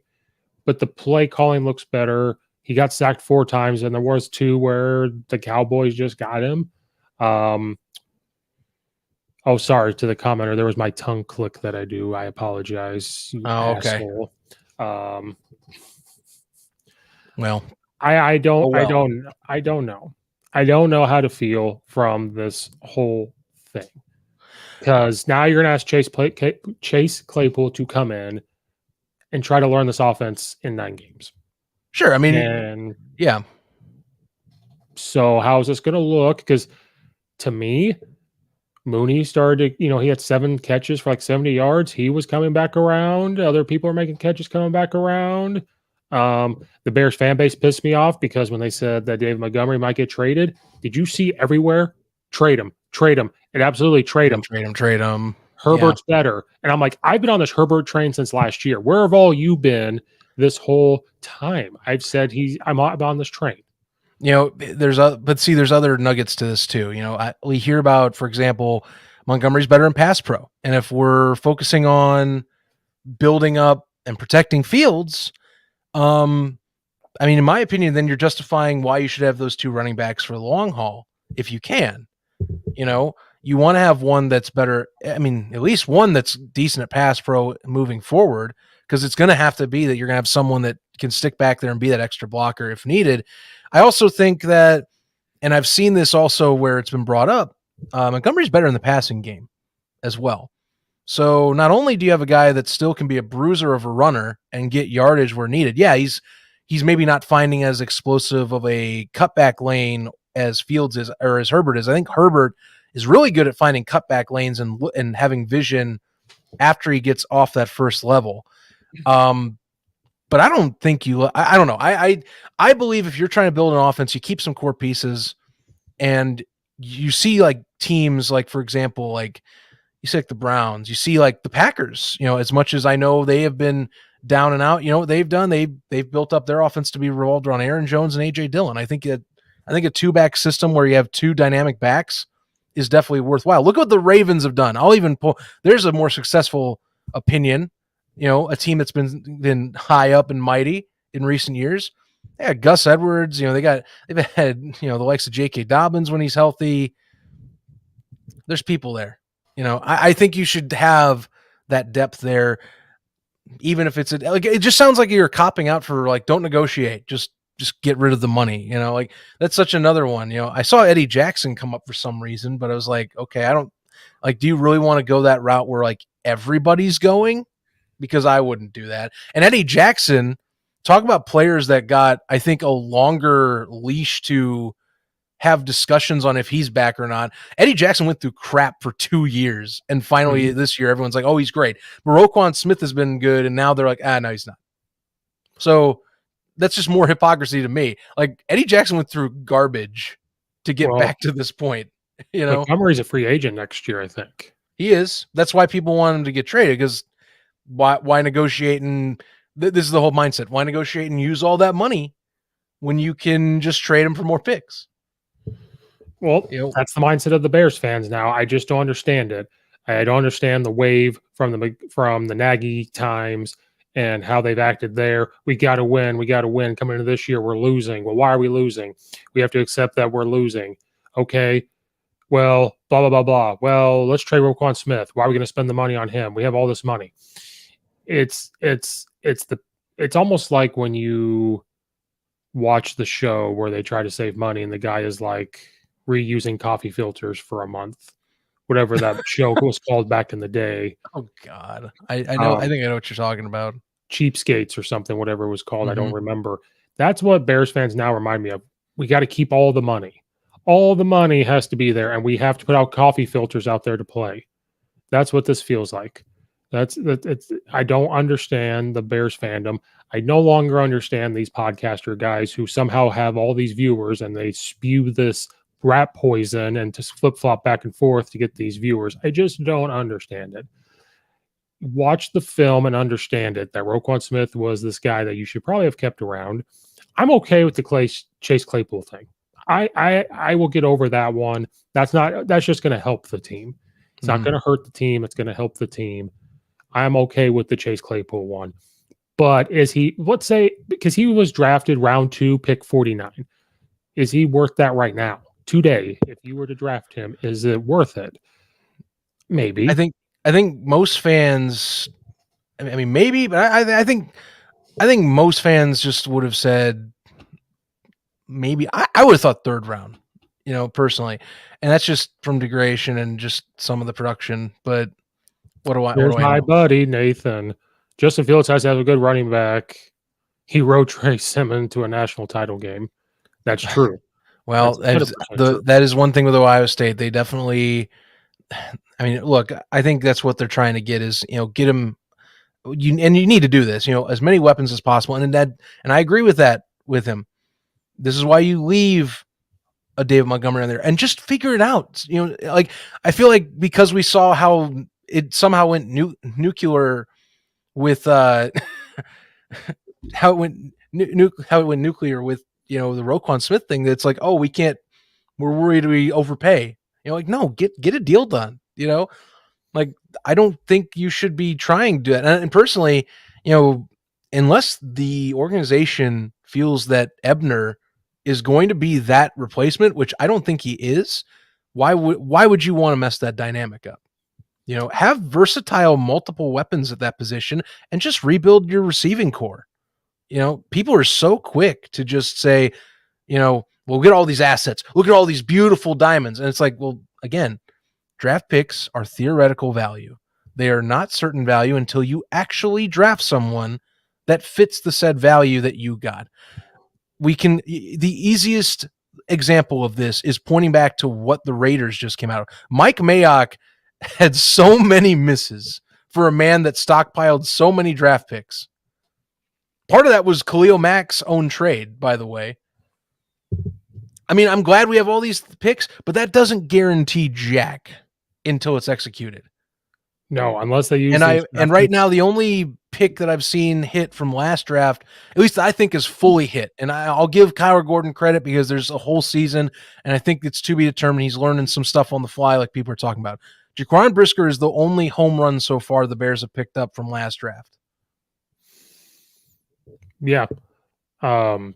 But the play calling looks better. He got sacked 4 times, and there was 2 where the Cowboys just got him. Oh, sorry to the commenter. There was my tongue click that I do. I apologize. Okay. Asshole. Well, I don't know. I don't know how to feel from this whole thing. Because now you're going to ask Chase Claypool to come in and try to learn this offense in 9 games. Sure. I mean, yeah. So how is this going to look? Because to me, Mooney started to, he had 7 catches for like 70 yards. He was coming back around. Other people are making catches coming back around. The Bears fan base pissed me off because when they said that David Montgomery might get traded, did you see everywhere? Trade him. And absolutely trade him. Trade him. Herbert's better. And I'm like, I've been on this Herbert train since last year. Where have all you been this whole time? I've said I'm on this train. There's other nuggets to this too. We hear about, for example, Montgomery's better in pass pro. And if we're focusing on building up and protecting Fields, in my opinion, then you're justifying why you should have those 2 running backs for the long haul if you can. You want to have one that's better. At least one that's decent at pass pro moving forward, because it's going to have to be that you're going to have someone that can stick back there and be that extra blocker if needed. I also think that, and I've seen this also where it's been brought up, Montgomery's better in the passing game as well. So not only do you have a guy that still can be a bruiser of a runner and get yardage where needed. Yeah, he's maybe not finding as explosive of a cutback lane as Fields is or as Herbert is. I think Herbert is really good at finding cutback lanes and having vision after he gets off that first level. But I don't think I don't know. I believe if you're trying to build an offense, you keep some core pieces, and you see like teams like, for example, like you see like the Browns, you see like the Packers, as much as I know they have been down and out, what they've done, they've built up their offense to be revolved around Aaron Jones and AJ Dillon. I think a 2-back system where you have 2 dynamic backs is definitely worthwhile. Look at what the Ravens have done. I'll even pull, there's a more successful opinion, a team that's been high up and mighty in recent years. They got Gus Edwards, they've had, the likes of J.K. Dobbins when he's healthy. There's people there. I think you should have that depth there, even if it's it just sounds like you're copping out for like, don't negotiate, just get rid of the money. Like that's such another one. I saw Eddie Jackson come up for some reason, but I was like, okay, I don't like, do you really want to go that route where like everybody's going? Because I wouldn't do that. And Eddie Jackson, talk about players that got, I think, a longer leash to have discussions on if he's back or not. Eddie Jackson went through crap for 2 years, and finally this year, everyone's like, oh, he's great. But Roquan Smith has been good, and now they're like, no, he's not. So that's just more hypocrisy to me. Like, Eddie Jackson went through garbage to get back to this point. Montgomery's a free agent next year, I think. He is. That's why people want him to get traded, because why negotiate? And this is the whole mindset. Why negotiate and use all that money when you can just trade him for more picks? Well, that's the mindset of the Bears fans now. I just don't understand it. I don't understand the wave from the Nagy times and how they've acted there. We got to win. We got to win. Coming into this year, we're losing. Well, why are we losing? We have to accept that we're losing. Okay. Well, blah, blah, blah, blah. Well, let's trade Roquan Smith. Why are we going to spend the money on him? We have all this money. It's almost like when you watch the show where they try to save money and the guy is like reusing coffee filters for a month, whatever that show was called back in the day. Oh God. I know. I think I know what you're talking about. Cheapskates or something, whatever it was called. I don't remember. That's what Bears fans now remind me of. We got to keep all the money. All the money has to be there, and we have to put out coffee filters out there to play. That's what this feels like. I don't understand the Bears fandom. I no longer understand these podcaster guys who somehow have all these viewers and they spew this rat poison and just flip-flop back and forth to get these viewers. I just don't understand it. Watch the film and understand it, that Roquan Smith was this guy that you should probably have kept around. I'm okay with the Chase Claypool thing. I will get over that one. That's just going to help the team. It's not going to hurt the team. It's going to help the team. I'm okay with the Chase Claypool one. But is he, let's say, because he was drafted round 2, pick 49, is he worth that right now? Today, if you were to draft him, is it worth it? Maybe. I think most fans, I mean, maybe, but I think most fans just would have said maybe. I would have thought 3rd round, personally, and that's just from degradation and just some of the production. But Here's my buddy Nathan. Justin Fields has to have a good running back. He rode Trey Simmons to a national title game. That's true. Well, that is one thing with Ohio State. They definitely. I mean, look, I think that's what they're trying to get is, get him. You need to do this, as many weapons as possible, and I agree with that with him. This is why you leave a David Montgomery in there and just figure it out. Like I feel like because we saw how it somehow went nuclear with how it went nuclear with the Roquan Smith thing. That's like, oh, we're worried we overpay. Like no, get a deal done. Like I don't think you should be trying to do that. And personally, unless the organization feels that Ebner is going to be that replacement, which I don't think he is, why would you want to mess that dynamic up? Have versatile multiple weapons at that position and just rebuild your receiving core. People are so quick to just say, we'll get all these assets. Look at all these beautiful diamonds. And it's like, well, again, draft picks are theoretical value. They are not certain value until you actually draft someone that fits the said value that you got. The easiest example of this is pointing back to what the Raiders just came out of. Mike Mayock had so many misses for a man that stockpiled so many draft picks. Part of that was Khalil Mack's own trade, by the way. I mean, I'm glad we have all these picks, but that doesn't guarantee jack until it's executed. No, unless they use And right now the only pick that I've seen hit from last draft, at least I think, is fully hit. And I'll give Kyler Gordon credit because there's a whole season, and I think it's to be determined. He's learning some stuff on the fly, like people are talking about. Jaquan Brisker is the only home run so far the Bears have picked up from last draft. Yeah. Kyler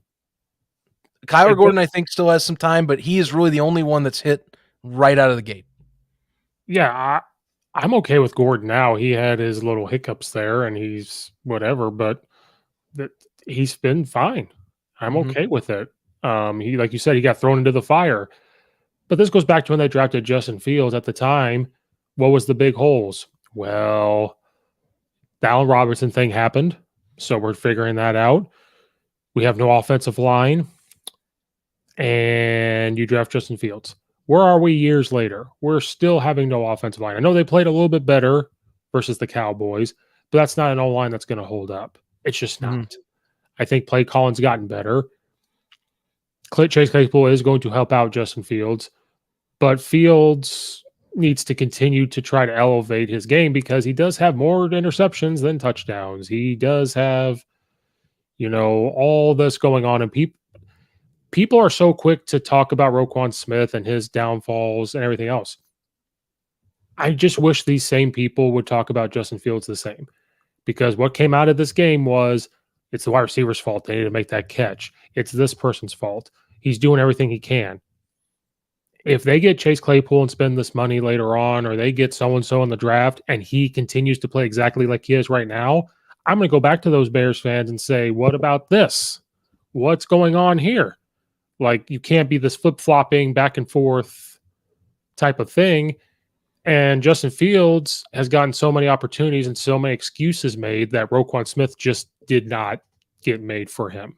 Gordon, I think, still has some time, but he is really the only one that's hit right out of the gate. Yeah, I'm okay with Gordon now. He had his little hiccups there, and he's whatever, but he's been fine. I'm okay with it. He, like you said, he got thrown into the fire. But this goes back to when they drafted Justin Fields at the time. What was the big holes? Well, the Allen Robinson thing happened, so we're figuring that out. We have no offensive line, and you draft Justin Fields. Where are we years later? We're still having no offensive line. I know they played a little bit better versus the Cowboys, but that's not an O-line that's going to hold up. It's just not. I think play calling's gotten better. Chase Claypool is going to help out Justin Fields, but Fields needs to continue to try to elevate his game because he does have more interceptions than touchdowns. He does have, all this going on, and people are so quick to talk about Roquan Smith and his downfalls and everything else. I just wish these same people would talk about Justin Fields the same, because what came out of this game was it's the wide receiver's fault. They need to make that catch. It's this person's fault. He's doing everything he can. If they get Chase Claypool and spend this money later on, or they get so-and-so in the draft and he continues to play exactly like he is right now, I'm going to go back to those Bears fans and say, what about this? What's going on here? Like, you can't be this flip-flopping back and forth type of thing. And Justin Fields has gotten so many opportunities and so many excuses made that Roquan Smith just did not get made for him.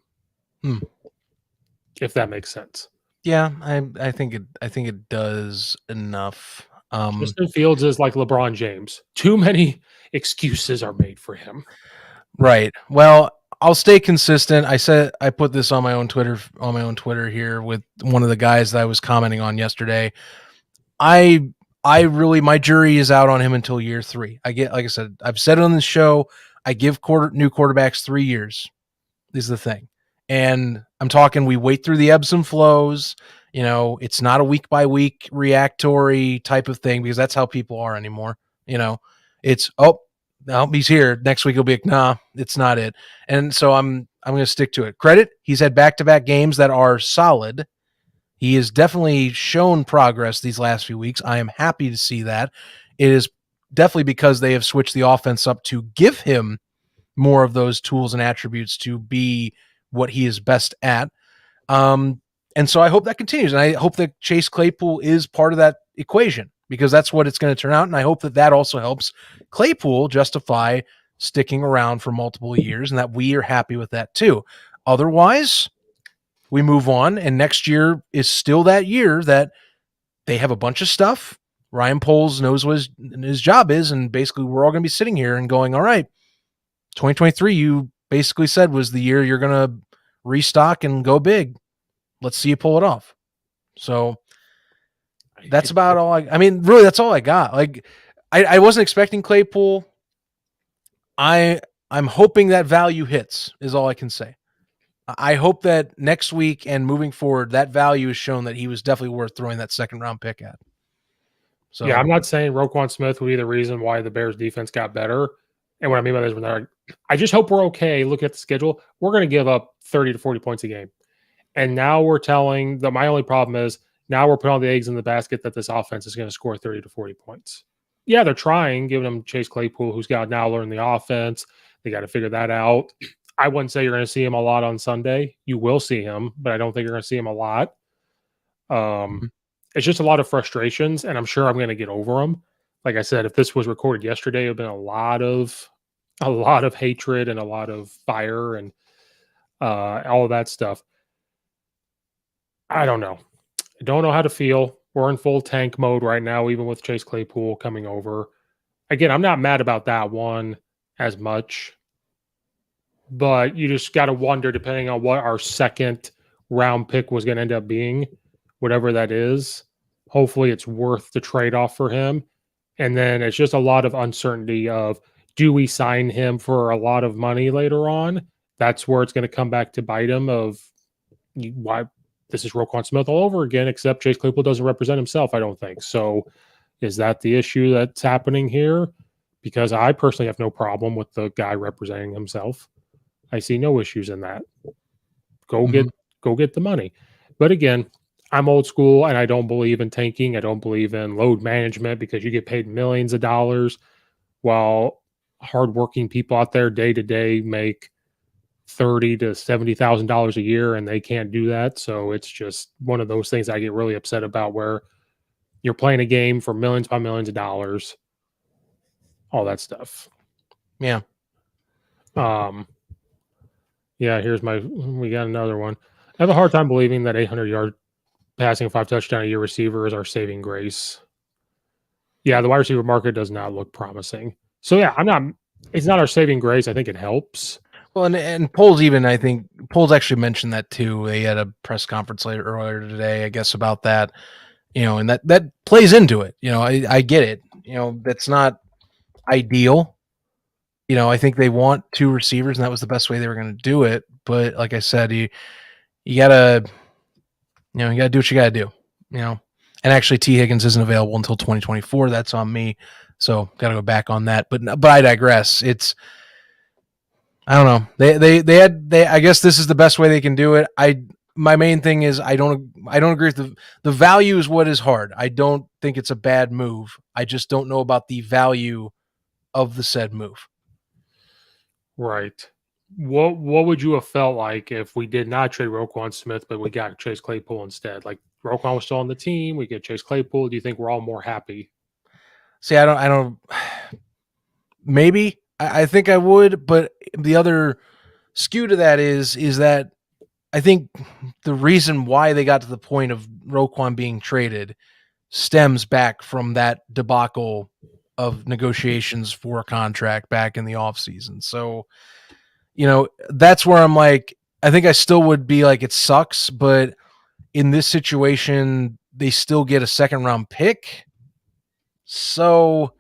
If that makes sense. Yeah, I think it does enough. Justin Fields is like LeBron James. Too many excuses are made for him. Right. Well, I'll stay consistent. I put this on my own Twitter here with one of the guys that I was commenting on yesterday. I really, my jury is out on him until year 3. Like I said, I've said it on the show, I give new quarterbacks 3 years is the thing. And I'm talking, we wait through the ebbs and flows. It's not a week by week reactory type of thing, because that's how people are anymore. It's, no, he's here. Next week he'll be like, nah, it's not it. And so I'm going to stick to it. Credit, he's had back-to-back games that are solid. He has definitely shown progress these last few weeks. I am happy to see that. It is definitely because they have switched the offense up to give him more of those tools and attributes to be what he is best at. And so I hope that continues. And I hope that Chase Claypool is part of that equation, because that's what it's going to turn out. And I hope that also helps Claypool justify sticking around for multiple years, and that we are happy with that too. Otherwise, we move on, and next year is still that year that they have a bunch of stuff. Ryan Poles knows what his job is, and basically we're all going to be sitting here and going, all right, 2023, you basically said was the year you're going to restock and go big. Let's see you pull it off. So that's about all really, that's all I got. Like, I wasn't expecting Claypool. I'm hoping that value hits is all I can say. I hope that next week and moving forward, that value is shown that he was definitely worth throwing that second round pick at. So yeah, I'm not saying Roquan Smith would be the reason why the Bears defense got better. And what I mean by this, I just hope we're okay. Look at the schedule. We're going to give up 30 to 40 points a game. And now we're telling that my only problem is now we're putting all the eggs in the basket that this offense is going to score 30 to 40 points. Yeah, they're trying, giving them Chase Claypool, who's got to now learn the offense. They got to figure that out. I wouldn't say you're going to see him a lot on Sunday. You will see him, but I don't think you're going to see him a lot. It's just a lot of frustrations, and I'm sure I'm going to get over them. Like I said, if this was recorded yesterday, it would have been a lot of hatred and a lot of fire and all of that stuff. I don't know. I don't know how to feel. We're in full tank mode right now, even with Chase Claypool coming over. Again, I'm not mad about that one as much, but you just got to wonder, depending on what our second round pick was going to end up being, whatever that is. Hopefully, it's worth the trade off for him. And then it's just a lot of uncertainty of, do we sign him for a lot of money later on? That's where it's going to come back to bite him. Of why this is Roquan Smith all over again, except Chase Claypool doesn't represent himself. I don't think so. Is that the issue that's happening here? Because I personally have no problem with the guy representing himself. I see no issues in that. Go get the money. But again, I'm old school and I don't believe in tanking. I don't believe in load management because you get paid millions of dollars while hardworking people out there day to day make $30,000 to $70,000 a year and they can't do that. So it's just one of those things I get really upset about, where you're playing a game for millions by millions of dollars, all that stuff. Yeah. Yeah, we got another one. I have a hard time believing that 800-yard passing, 5 touchdown a year receiver is our saving grace. Yeah, the wide receiver market does not look promising. So yeah, it's not our saving grace. I think it helps. Well, and I think Poles actually mentioned that too. They had a press conference earlier today, I guess, about that. And that plays into it. I get it. That's not ideal. I think they want 2 receivers, and that was the best way they were going to do it. But like I said, you gotta do what you gotta do. And actually, T. Higgins isn't available until 2024. That's on me. So gotta go back on that. But I digress. I don't know. They I guess this is the best way they can do it. My main thing is I don't agree with the value is what is hard. I don't think it's a bad move. I just don't know about the value of the said move. Right. What would you have felt like if we did not trade Roquan Smith, but we got Chase Claypool instead? Like, Roquan was still on the team, we get Chase Claypool. Do you think we're all more happy? See, I don't. Maybe I think I would, but the other skew to that is that I think the reason why they got to the point of Roquan being traded stems back from that debacle of negotiations for a contract back in the offseason. So, that's where I'm like, I think I still would be like, it sucks, but in this situation, they still get a second round pick. So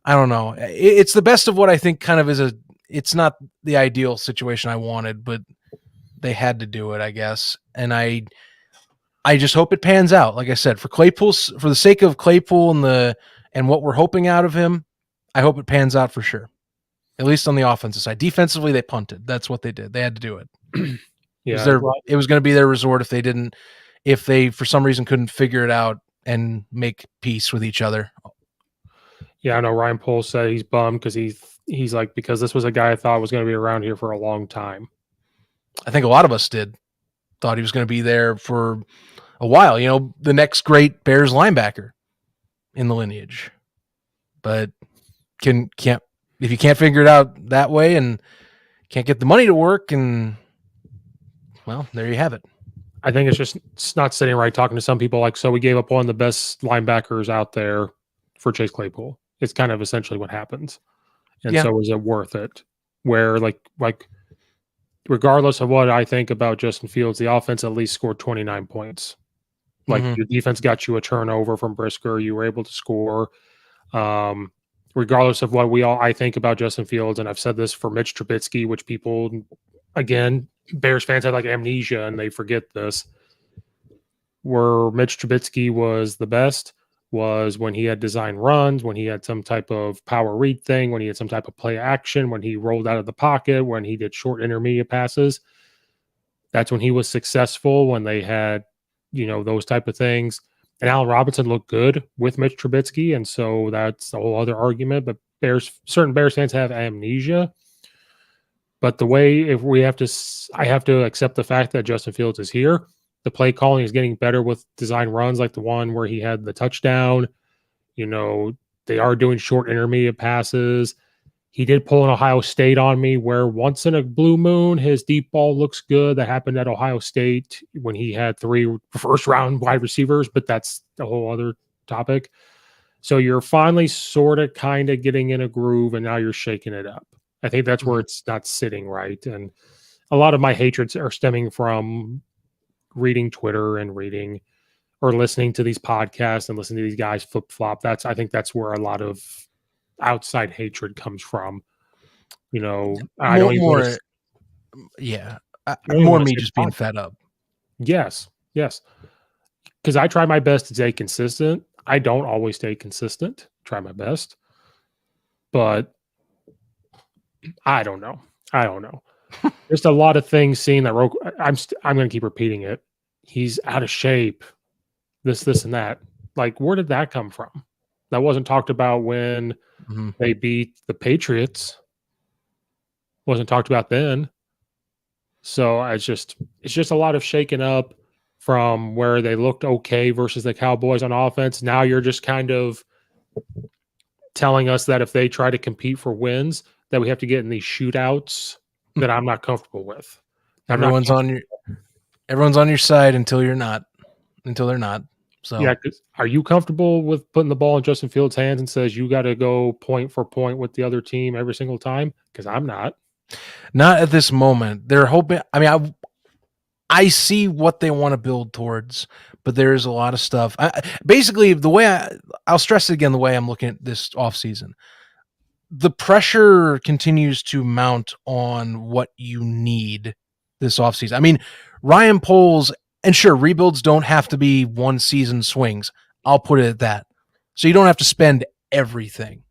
I don't know. It's the best of what I think kind of is it's not the ideal situation I wanted, but they had to do it, I guess. And I just hope it pans out. Like I said, for the sake of Claypool and what we're hoping out of him, I hope it pans out for sure. At least on the offensive side. Defensively, they punted. That's what they did. They had to do it. Yeah, it was going to be their resort if they for some reason couldn't figure it out and make peace with each other. Yeah, I know Ryan Poles said he's bummed because he's like, because this was a guy I thought was going to be around here for a long time. I think a lot of us thought he was going to be there for a while. The next great Bears linebacker in the lineage. But if you can't figure it out that way and can't get the money to work, and well, there you have it. I think it's not sitting right talking to some people like, so we gave up one of the best linebackers out there for Chase Claypool. It's kind of essentially what happens. And so is it worth it? Where like regardless of what I think about Justin Fields, the offense at least scored 29 points. Like your defense got you a turnover from Brisker. You were able to score. Regardless of what I think about Justin Fields, and I've said this for Mitch Trubisky, which people, again, Bears fans have like amnesia and they forget this. Where Mitch Trubisky was the best was when he had design runs, when he had some type of power read thing, when he had some type of play action, when he rolled out of the pocket, when he did short intermediate passes. That's when he was successful, when they had, those type of things. And Allen Robinson looked good with Mitch Trubisky, and so that's a whole other argument. But certain Bears fans have amnesia. But I have to accept the fact that Justin Fields is here. The play calling is getting better with design runs, like the one where he had the touchdown. They are doing short intermediate passes. He did pull an Ohio State on me where once in a blue moon, his deep ball looks good. That happened at Ohio State when he had 3 first round wide receivers, but that's a whole other topic. So you're finally sort of kind of getting in a groove and now you're shaking it up. I think that's where it's not sitting right. And a lot of my hatreds are stemming from reading Twitter and reading or listening to these podcasts and listening to these guys flip flop. I think that's where a lot of outside hatred comes from. I don't even want to. Yeah, more me just being fed up. Yes, because I try my best to stay consistent. I don't always stay consistent. Try my best, but I don't know. Just a lot of things seeing that I'm going to keep repeating it. He's out of shape. This, and that. Like, where did that come from? That wasn't talked about when they beat the Patriots. Wasn't talked about then. So it's just a lot of shaking up from where they looked okay versus the Cowboys on offense. Now you're just kind of telling us that if they try to compete for wins, that we have to get in these shootouts that I'm not comfortable with. Everyone's on your side until they're not. So yeah, are you comfortable with putting the ball in Justin Fields' hands and says you got to go point for point with the other team every single time? Because I'm not. Not at this moment. They're hoping. I mean, I see what they want to build towards, but there's a lot of stuff. Basically, the way I'll stress it again, the way I'm looking at this offseason, the pressure continues to mount on what you need this offseason. I mean, Ryan Poles, and sure, rebuilds don't have to be one season swings. I'll put it at that. So you don't have to spend everything.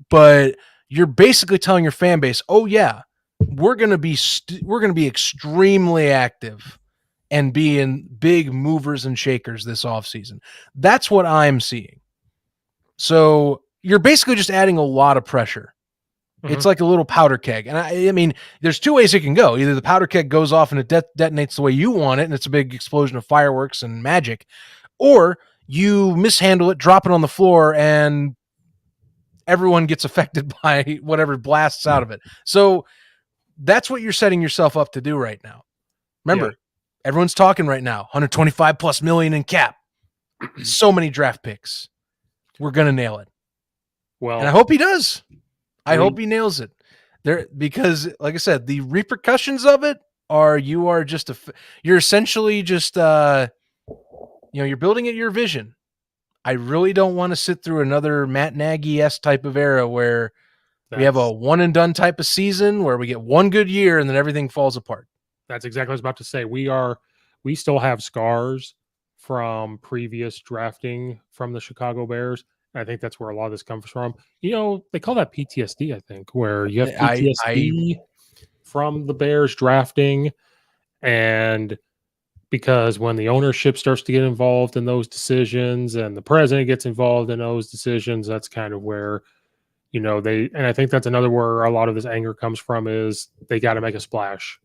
But you're basically telling your fan base, "Oh yeah, we're going to be extremely active and be in big movers and shakers this offseason." That's what I'm seeing. So you're basically just adding a lot of pressure. It's like a little powder keg. And I mean, there's 2 ways it can go. Either the powder keg goes off and it detonates the way you want it, and it's a big explosion of fireworks and magic, or you mishandle it, drop it on the floor, and everyone gets affected by whatever blasts out of it. So that's what you're setting yourself up to do right now. Remember, everyone's talking right now, 125 plus million in cap. So many draft picks. We're going to nail it. Well, and I hope he does. I hope he nails it there, because like I said, the repercussions of it are you're essentially just, you're building at your vision. I really don't want to sit through another Matt Nagy-esque type of era where we have a one and done type of season where we get one good year and then everything falls apart. That's exactly what I was about to say. We still have scars from previous drafting from the Chicago Bears. I think that's where a lot of this comes from. They call that PTSD, I think, where you have PTSD from the Bears drafting. And because when the ownership starts to get involved in those decisions and the president gets involved in those decisions, that's kind of where, and I think that's another where a lot of this anger comes from is they got to make a splash.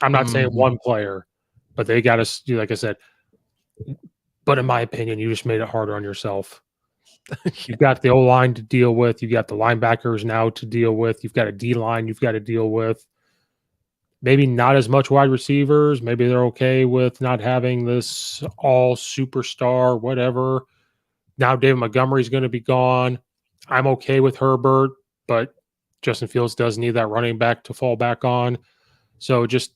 I'm not saying one player, but they got to, like I said, but in my opinion, you just made it harder on yourself. You've got the O-line to deal with. You've got the linebackers now to deal with. You've got a D-line you've got to deal with. Maybe not as much wide receivers. Maybe they're okay with not having this all superstar, whatever. Now David Montgomery's going to be gone. I'm okay with Herbert, but Justin Fields does need that running back to fall back on. So I just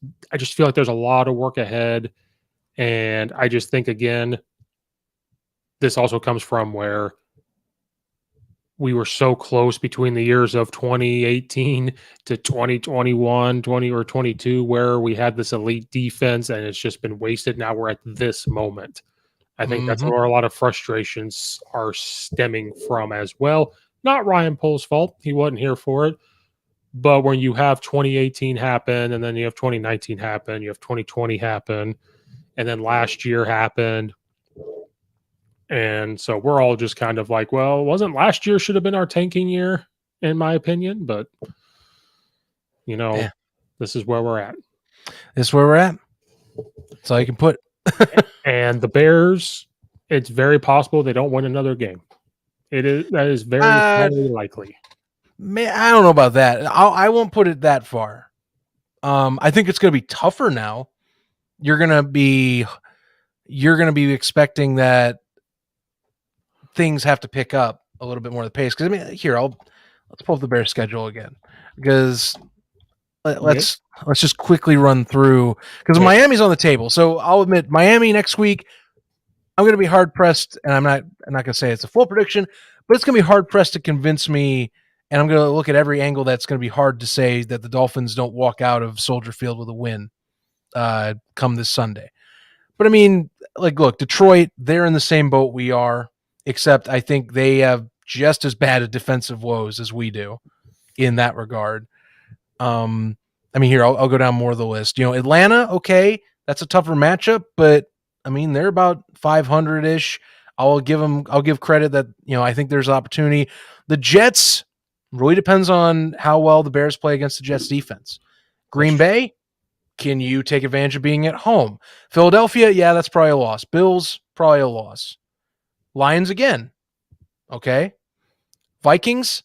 feel like there's a lot of work ahead. And I just think, again, this also comes from where we were so close between the years of 2018 to 2021, 20 or 22, where we had this elite defense and it's just been wasted. Now we're at this moment. I think that's where a lot of frustrations are stemming from as well. Not Ryan Poles' fault. He wasn't here for it. But when you have 2018 happen and then you have 2019 happen, you have 2020 happen, and then last year happened. And so we're all just kind of like, well, wasn't last year should have been our tanking year, in my opinion. But, This is where we're at. This is where we're at. That's all you can put. And the Bears, it's very possible they don't win another game. That is very highly likely. Man, I don't know about that. I won't put it that far. I think it's going to be tougher now. You're going to be expecting that things have to pick up a little bit more of the pace. Because I mean, let's pull up the Bears schedule again, because Yeah. let's just quickly run through, because Yeah. Miami's on the table. So I'll admit, Miami next week, I'm going to be hard pressed, and I'm not going to say it's a full prediction, but it's going to be hard pressed to convince me. And I'm going to look at every angle that's going to be hard to say that the Dolphins don't walk out of Soldier Field with a win come this Sunday. But I mean, like, look, Detroit, they're in the same boat we are, except I think they have just as bad a defensive woes as we do in that regard. I mean, here, I'll go down more of the list. Atlanta, okay, that's a tougher matchup, but I mean, they're about 500-ish. I'll give credit that, I think there's opportunity. The Jets really depends on how well the Bears play against the Jets defense. Green Bay, can you take advantage of being at home? Philadelphia, yeah, that's probably a loss. Bills, probably a loss. Lions again, okay. Vikings,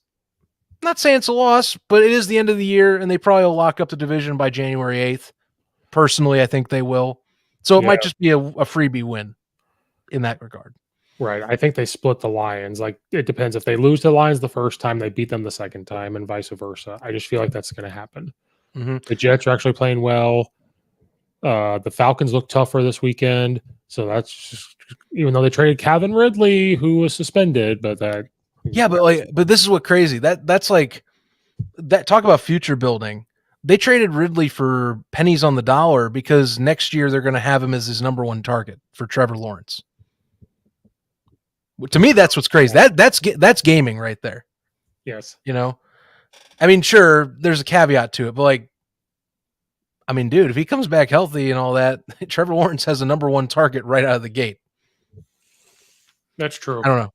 not saying it's a loss, but it is the end of the year, and they probably will lock up the division by January 8th. Personally, I think they will. So it might just be a freebie win in that regard. Right. I think they split the Lions. Like, it depends. If they lose the Lions the first time, they beat them the second time, and vice versa. I just feel like that's going to happen. Mm-hmm. The Jets are actually playing well. The Falcons look tougher this weekend. So that's just, even though they traded Calvin Ridley, who was suspended, but that. Yeah, but this is what crazy. That's like that. Talk about future building. They traded Ridley for pennies on the dollar because next year they're going to have him as his number one target for Trevor Lawrence. To me, that's what's crazy. That's gaming right there. Yes. I mean, sure, there's a caveat to it, but like, I mean, dude, if he comes back healthy and all that, Trevor Lawrence has a number one target right out of the gate. That's true. I don't know.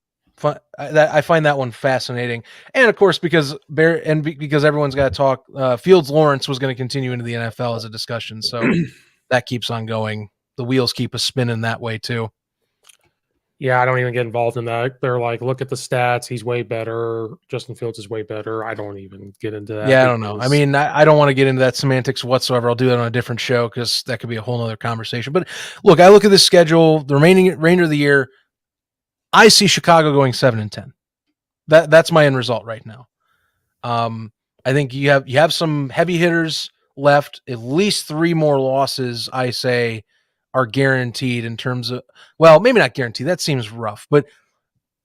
I find that one fascinating, and of course, because everyone's got to talk. Fields Lawrence was going to continue into the NFL as a discussion, so that keeps on going. The wheels keep us spinning that way too. Yeah, I don't even get involved in that. They're like, look at the stats. He's way better. Justin Fields is way better. I don't even get into that. Yeah, I don't know. I mean, I don't want to get into that semantics whatsoever. I'll do that on a different show because that could be a whole other conversation. But look, I look at this schedule, the remainder of the year. I see Chicago going 7-10. That's my end result right now. I think you have some heavy hitters left. At least 3 more losses, I say, are guaranteed in terms of, well, maybe not guaranteed. That seems rough, but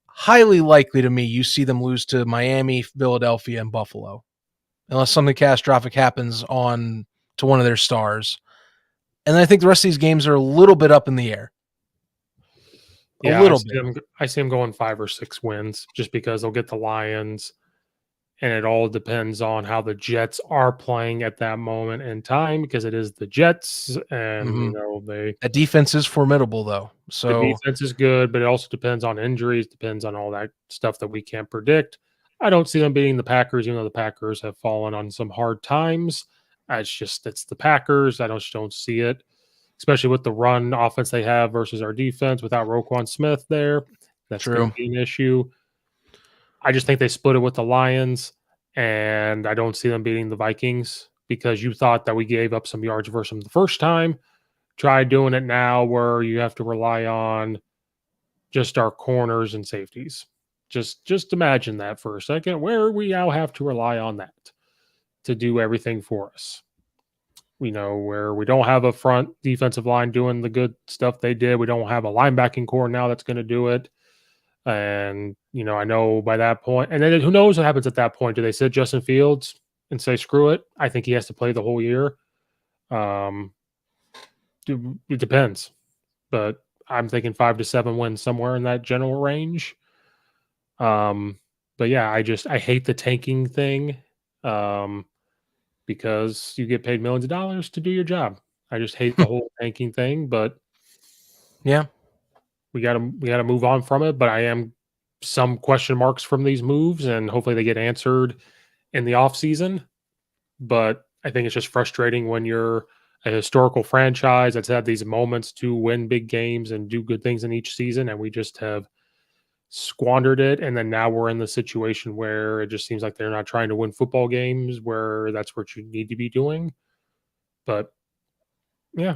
highly likely to me. You see them lose to Miami, Philadelphia, and Buffalo, unless something catastrophic happens on to one of their stars. And I think the rest of these games are a little bit up in the air. Yeah, a little bit. I see them going 5 or 6 wins just because they'll get the Lions, and it all depends on how the Jets are playing at that moment in time because it is the Jets, and that defense is formidable though. So the defense is good, but it also depends on injuries, depends on all that stuff that we can't predict. I don't see them beating the Packers, even though the Packers have fallen on some hard times. It's the Packers. I just don't see it, especially with the run offense they have versus our defense without Roquan Smith there. That's going to be an issue. I just think they split it with the Lions, and I don't see them beating the Vikings because you thought that we gave up some yards versus them the first time. Try doing it now where you have to rely on just our corners and safeties. Just imagine that for a second, where we now have to rely on that to do everything for us. Where we don't have a front defensive line doing the good stuff they did. We don't have a linebacking core now that's going to do it. And, I know by that point, and then who knows what happens at that point? Do they sit Justin Fields and say, screw it? I think he has to play the whole year. It depends, but I'm thinking 5 to 7 wins somewhere in that general range. But yeah, I hate the tanking thing. Because you get paid millions of dollars to do your job. I just hate the whole tanking thing, but yeah, we gotta move on from it. But I am some question marks from these moves, and hopefully they get answered in the off season. But I think it's just frustrating when you're a historical franchise that's had these moments to win big games and do good things in each season, and we just have squandered it, and then now we're in the situation where it just seems like they're not trying to win football games where that's what you need to be doing. But yeah,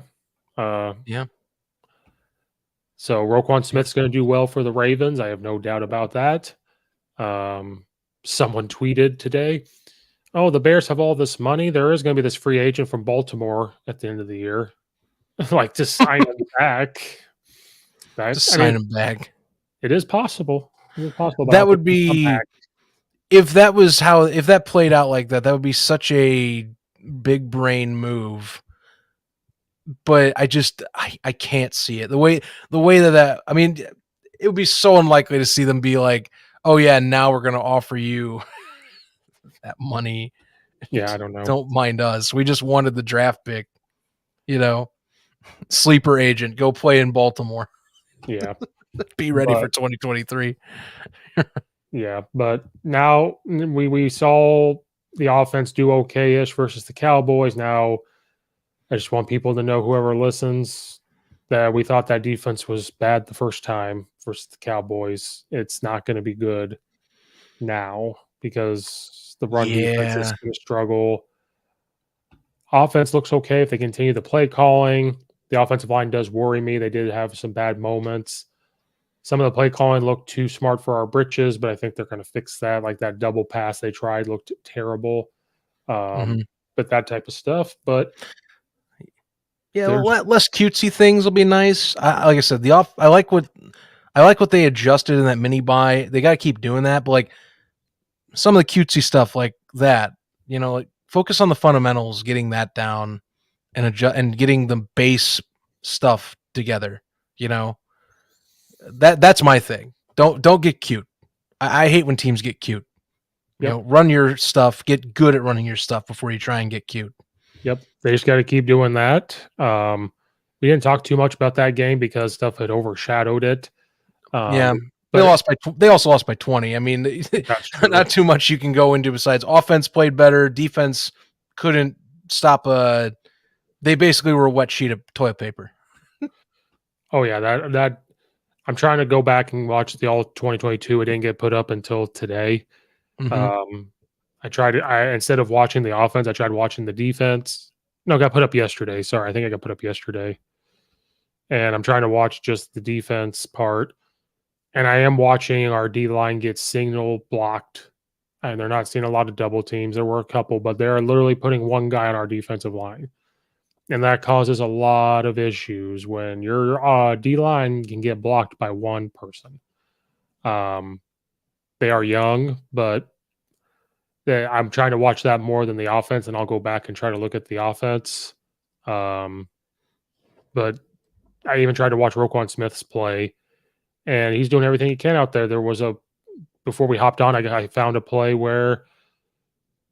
uh, Yeah. so Roquan Yeah. Smith's going to do well for the Ravens. I have no doubt about that. Someone tweeted today, "Oh, the Bears have all this money. There is going to be this free agent from Baltimore at the end of the year, like to sign him back." That Just I sign mean, him back. it is possible. It is possible, but I That don't think would he'll come be back. if that played out like that, that would be such a big brain move. But I can't see it. The way that I mean, it would be so unlikely to see them be like, "Oh yeah, now we're going to offer you that money. Yeah, I don't know. Don't mind us. We just wanted the draft pick, you know, sleeper agent, go play in Baltimore. Yeah, Be ready for but 2023." yeah, but now we saw the offense do okay-ish versus the Cowboys. Now I just want people to know, whoever listens, that we thought that defense was bad the first time versus the Cowboys. It's not going to be good now because the run defense is Yeah. going to struggle. Offense looks okay if they continue the play calling. The offensive line does worry me. They did have some bad moments. Some of the play calling looked too smart for our britches, but I think they're going to fix that. Like that double pass they tried looked terrible. Mhm. But that type of stuff. But Yeah, there's less cutesy things will be nice. Like I said, I like what they adjusted in that mini buy. They got to keep doing that, but like some of the cutesy stuff like that, like focus on the fundamentals, getting that down and adjust and getting the base stuff together. You know that's my thing. Don't get cute. I hate when teams get cute. yep. Run your stuff. Get good at running your stuff before you try and get cute. Yep, they just got to keep doing that. We didn't talk too much about that game because stuff had overshadowed it. Yeah, But they also lost by 20. I mean, that's true. not too much you can go into besides offense played better, defense couldn't stop a. They basically were a wet sheet of toilet paper. Oh yeah, that I'm trying to go back and watch the all 2022. It didn't get put up until today. Mm-hmm. Um, I instead of watching the offense, I tried watching the defense. No, it got put up yesterday. Sorry, I think I got put up yesterday. And I'm trying to watch just the defense part. And I am watching our D line get signal blocked, and they're not seeing a lot of double teams. There were a couple, but they're literally putting one guy on our defensive line. And that causes a lot of issues when your D line can get blocked by one person. Um, they are young, but I'm trying to watch that more than the offense, and I'll go back and try to look at the offense. Um, but I even tried to watch Roquan Smith's play, and he's doing everything he can out there. There was before we hopped on, I found a play where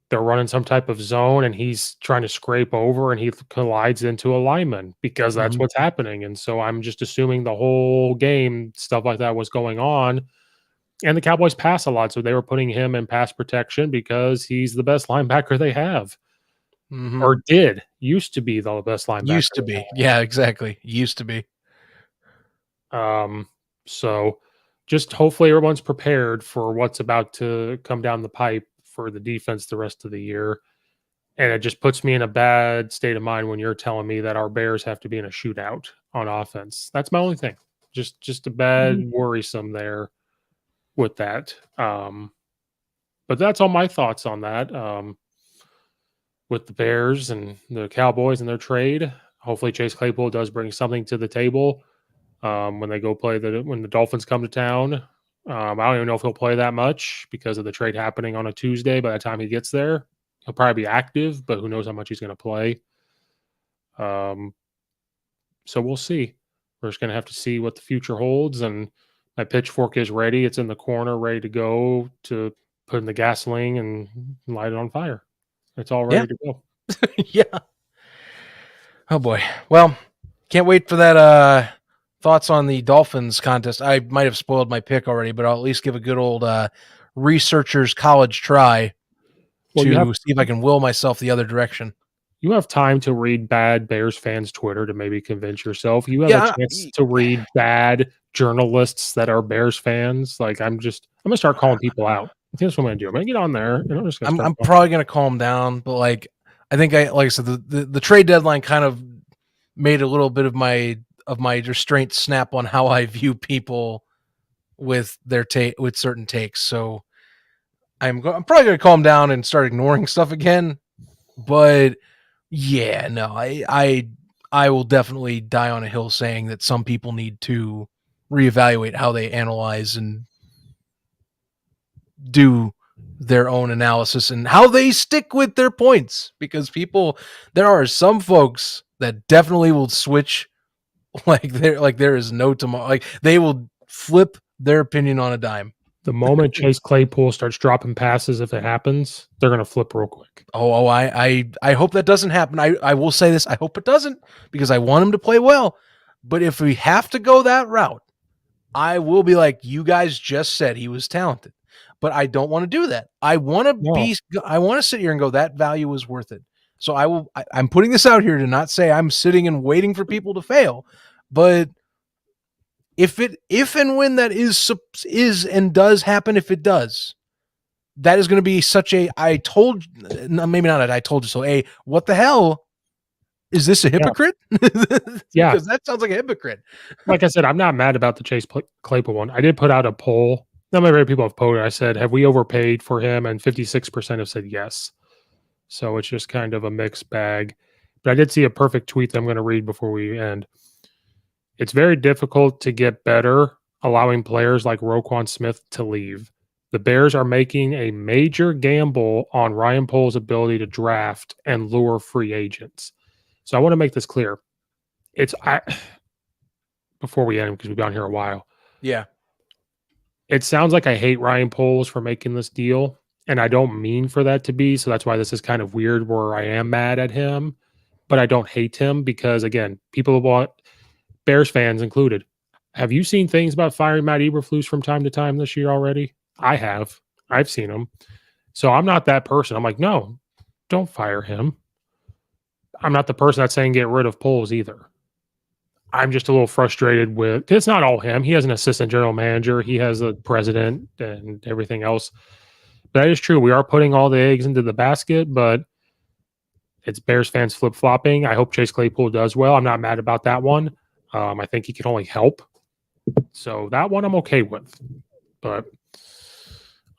they're running some type of zone and he's trying to scrape over and he collides into a lineman because that's Mm-hmm. what's happening. And so I'm just assuming the whole game, stuff like that was going on. And the Cowboys pass a lot. So they were putting him in pass protection because he's the best linebacker they have, Mm-hmm. or used to be the best linebacker. Used to be, yeah, exactly. Used to be. So just hopefully everyone's prepared for what's about to come down the pipe for the defense the rest of the year. And it just puts me in a bad state of mind when you're telling me that our Bears have to be in a shootout on offense. That's my only thing. Just a bad worrisome there with that. But that's all my thoughts on that. With the Bears and the Cowboys and their trade. Hopefully Chase Claypool does bring something to the table when they go play when the Dolphins come to town. I don't even know if he'll play that much because of the trade happening on a Tuesday. By the time he gets there, he'll probably be active, but who knows how much he's going to play. So we'll see. We're just going to have to see what the future holds. And my pitchfork is ready. It's in the corner, ready to go to put in the gasoline and light it on fire. It's all Yeah. ready to go. Yeah. Oh boy. Well, can't wait for that thoughts on the Dolphins contest. I might have spoiled my pick already, but I'll at least give a good old researcher's college try Well, to see if I can will myself the other direction. You have time to read bad Bears fans Twitter to maybe convince yourself. You have a Yeah, chance to read bad journalists that are Bears fans. Like I'm gonna start calling people out. I think that's what I'm gonna do. I'm gonna get on there and I'm just gonna start I'm calling. probably gonna calm down, but like I think like I said, the trade deadline kind of made a little bit of my restraint snap on how I view people with their with certain takes. So I'm probably gonna calm down and start ignoring stuff again. But yeah, no, I will definitely die on a hill saying that some people need to reevaluate how they analyze and do their own analysis and how they stick with their points, because there are some folks that definitely will switch like there is no tomorrow. Like they will flip their opinion on a dime. The moment Chase Claypool starts dropping passes, if it happens, they're gonna flip real quick. I hope that doesn't happen. I will say this, I hope it doesn't, because I want him to play well. But if we have to go that route, I will be like, you guys just said he was talented, but I don't want to do that. I want to sit here and go, that value was worth it. So I'm putting this out here to not say I'm sitting and waiting for people to fail, but if and when that is and does happen, if it does, that is going to be such a, maybe not I told you so. What the hell? Is this a hypocrite? Yeah. Because that sounds like a hypocrite. Like I said, I'm not mad about the Chase Claypool one. I did put out a poll. Not many people have voted. I said, have we overpaid for him? And 56% have said yes. So it's just kind of a mixed bag. But I did see a perfect tweet that I'm going to read before we end. It's very difficult to get better allowing players like Roquan Smith to leave. The Bears are making a major gamble on Ryan Poles' ability to draft and lure free agents. So I want to make this clear. Before we end, because we've been on here a while. Yeah. It sounds like I hate Ryan Poles for making this deal, and I don't mean for that to be. So that's why this is kind of weird where I am mad at him, but I don't hate him because, again, people want Bears fans included. Have you seen things about firing Matt Eberflus from time to time this year already? I have. I've seen them. So I'm not that person. I'm like, no, don't fire him. I'm not the person that's saying get rid of Poles either. I'm just a little frustrated with, it's not all him. He has an assistant general manager. He has a president and everything else. But that is true. We are putting all the eggs into the basket, but it's Bears fans flip-flopping. I hope Chase Claypool does well. I'm not mad about that one. I think he can only help. So that one I'm okay with. But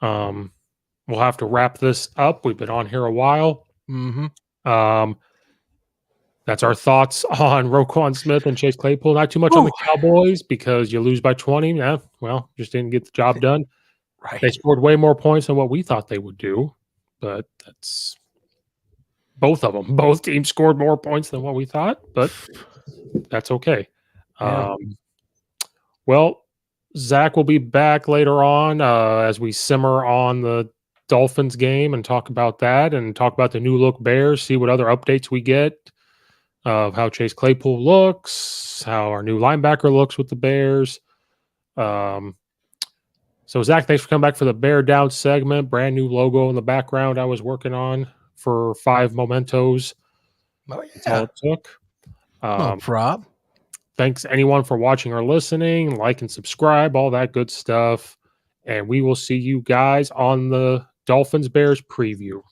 we'll have to wrap this up. We've been on here a while. Mm-hmm. That's our thoughts on Roquan Smith and Chase Claypool. Not too much on the Cowboys because you lose by 20. Yeah, well, just didn't get the job done. Right. They scored way more points than what we thought they would do, but that's both of them. Both teams scored more points than what we thought, but that's okay. Yeah. Well, Zach will be back later on as we simmer on the Dolphins game and talk about that and talk about the new look Bears, see what other updates we get of how Chase Claypool looks, how our new linebacker looks with the Bears. So, Zach, thanks for coming back for the Bear Down segment. Brand new logo in the background I was working on for 5 mementos. Oh, yeah. That's all it took. No problem. Thanks, anyone, for watching or listening. Like and subscribe, all that good stuff. And we will see you guys on the Dolphins-Bears preview.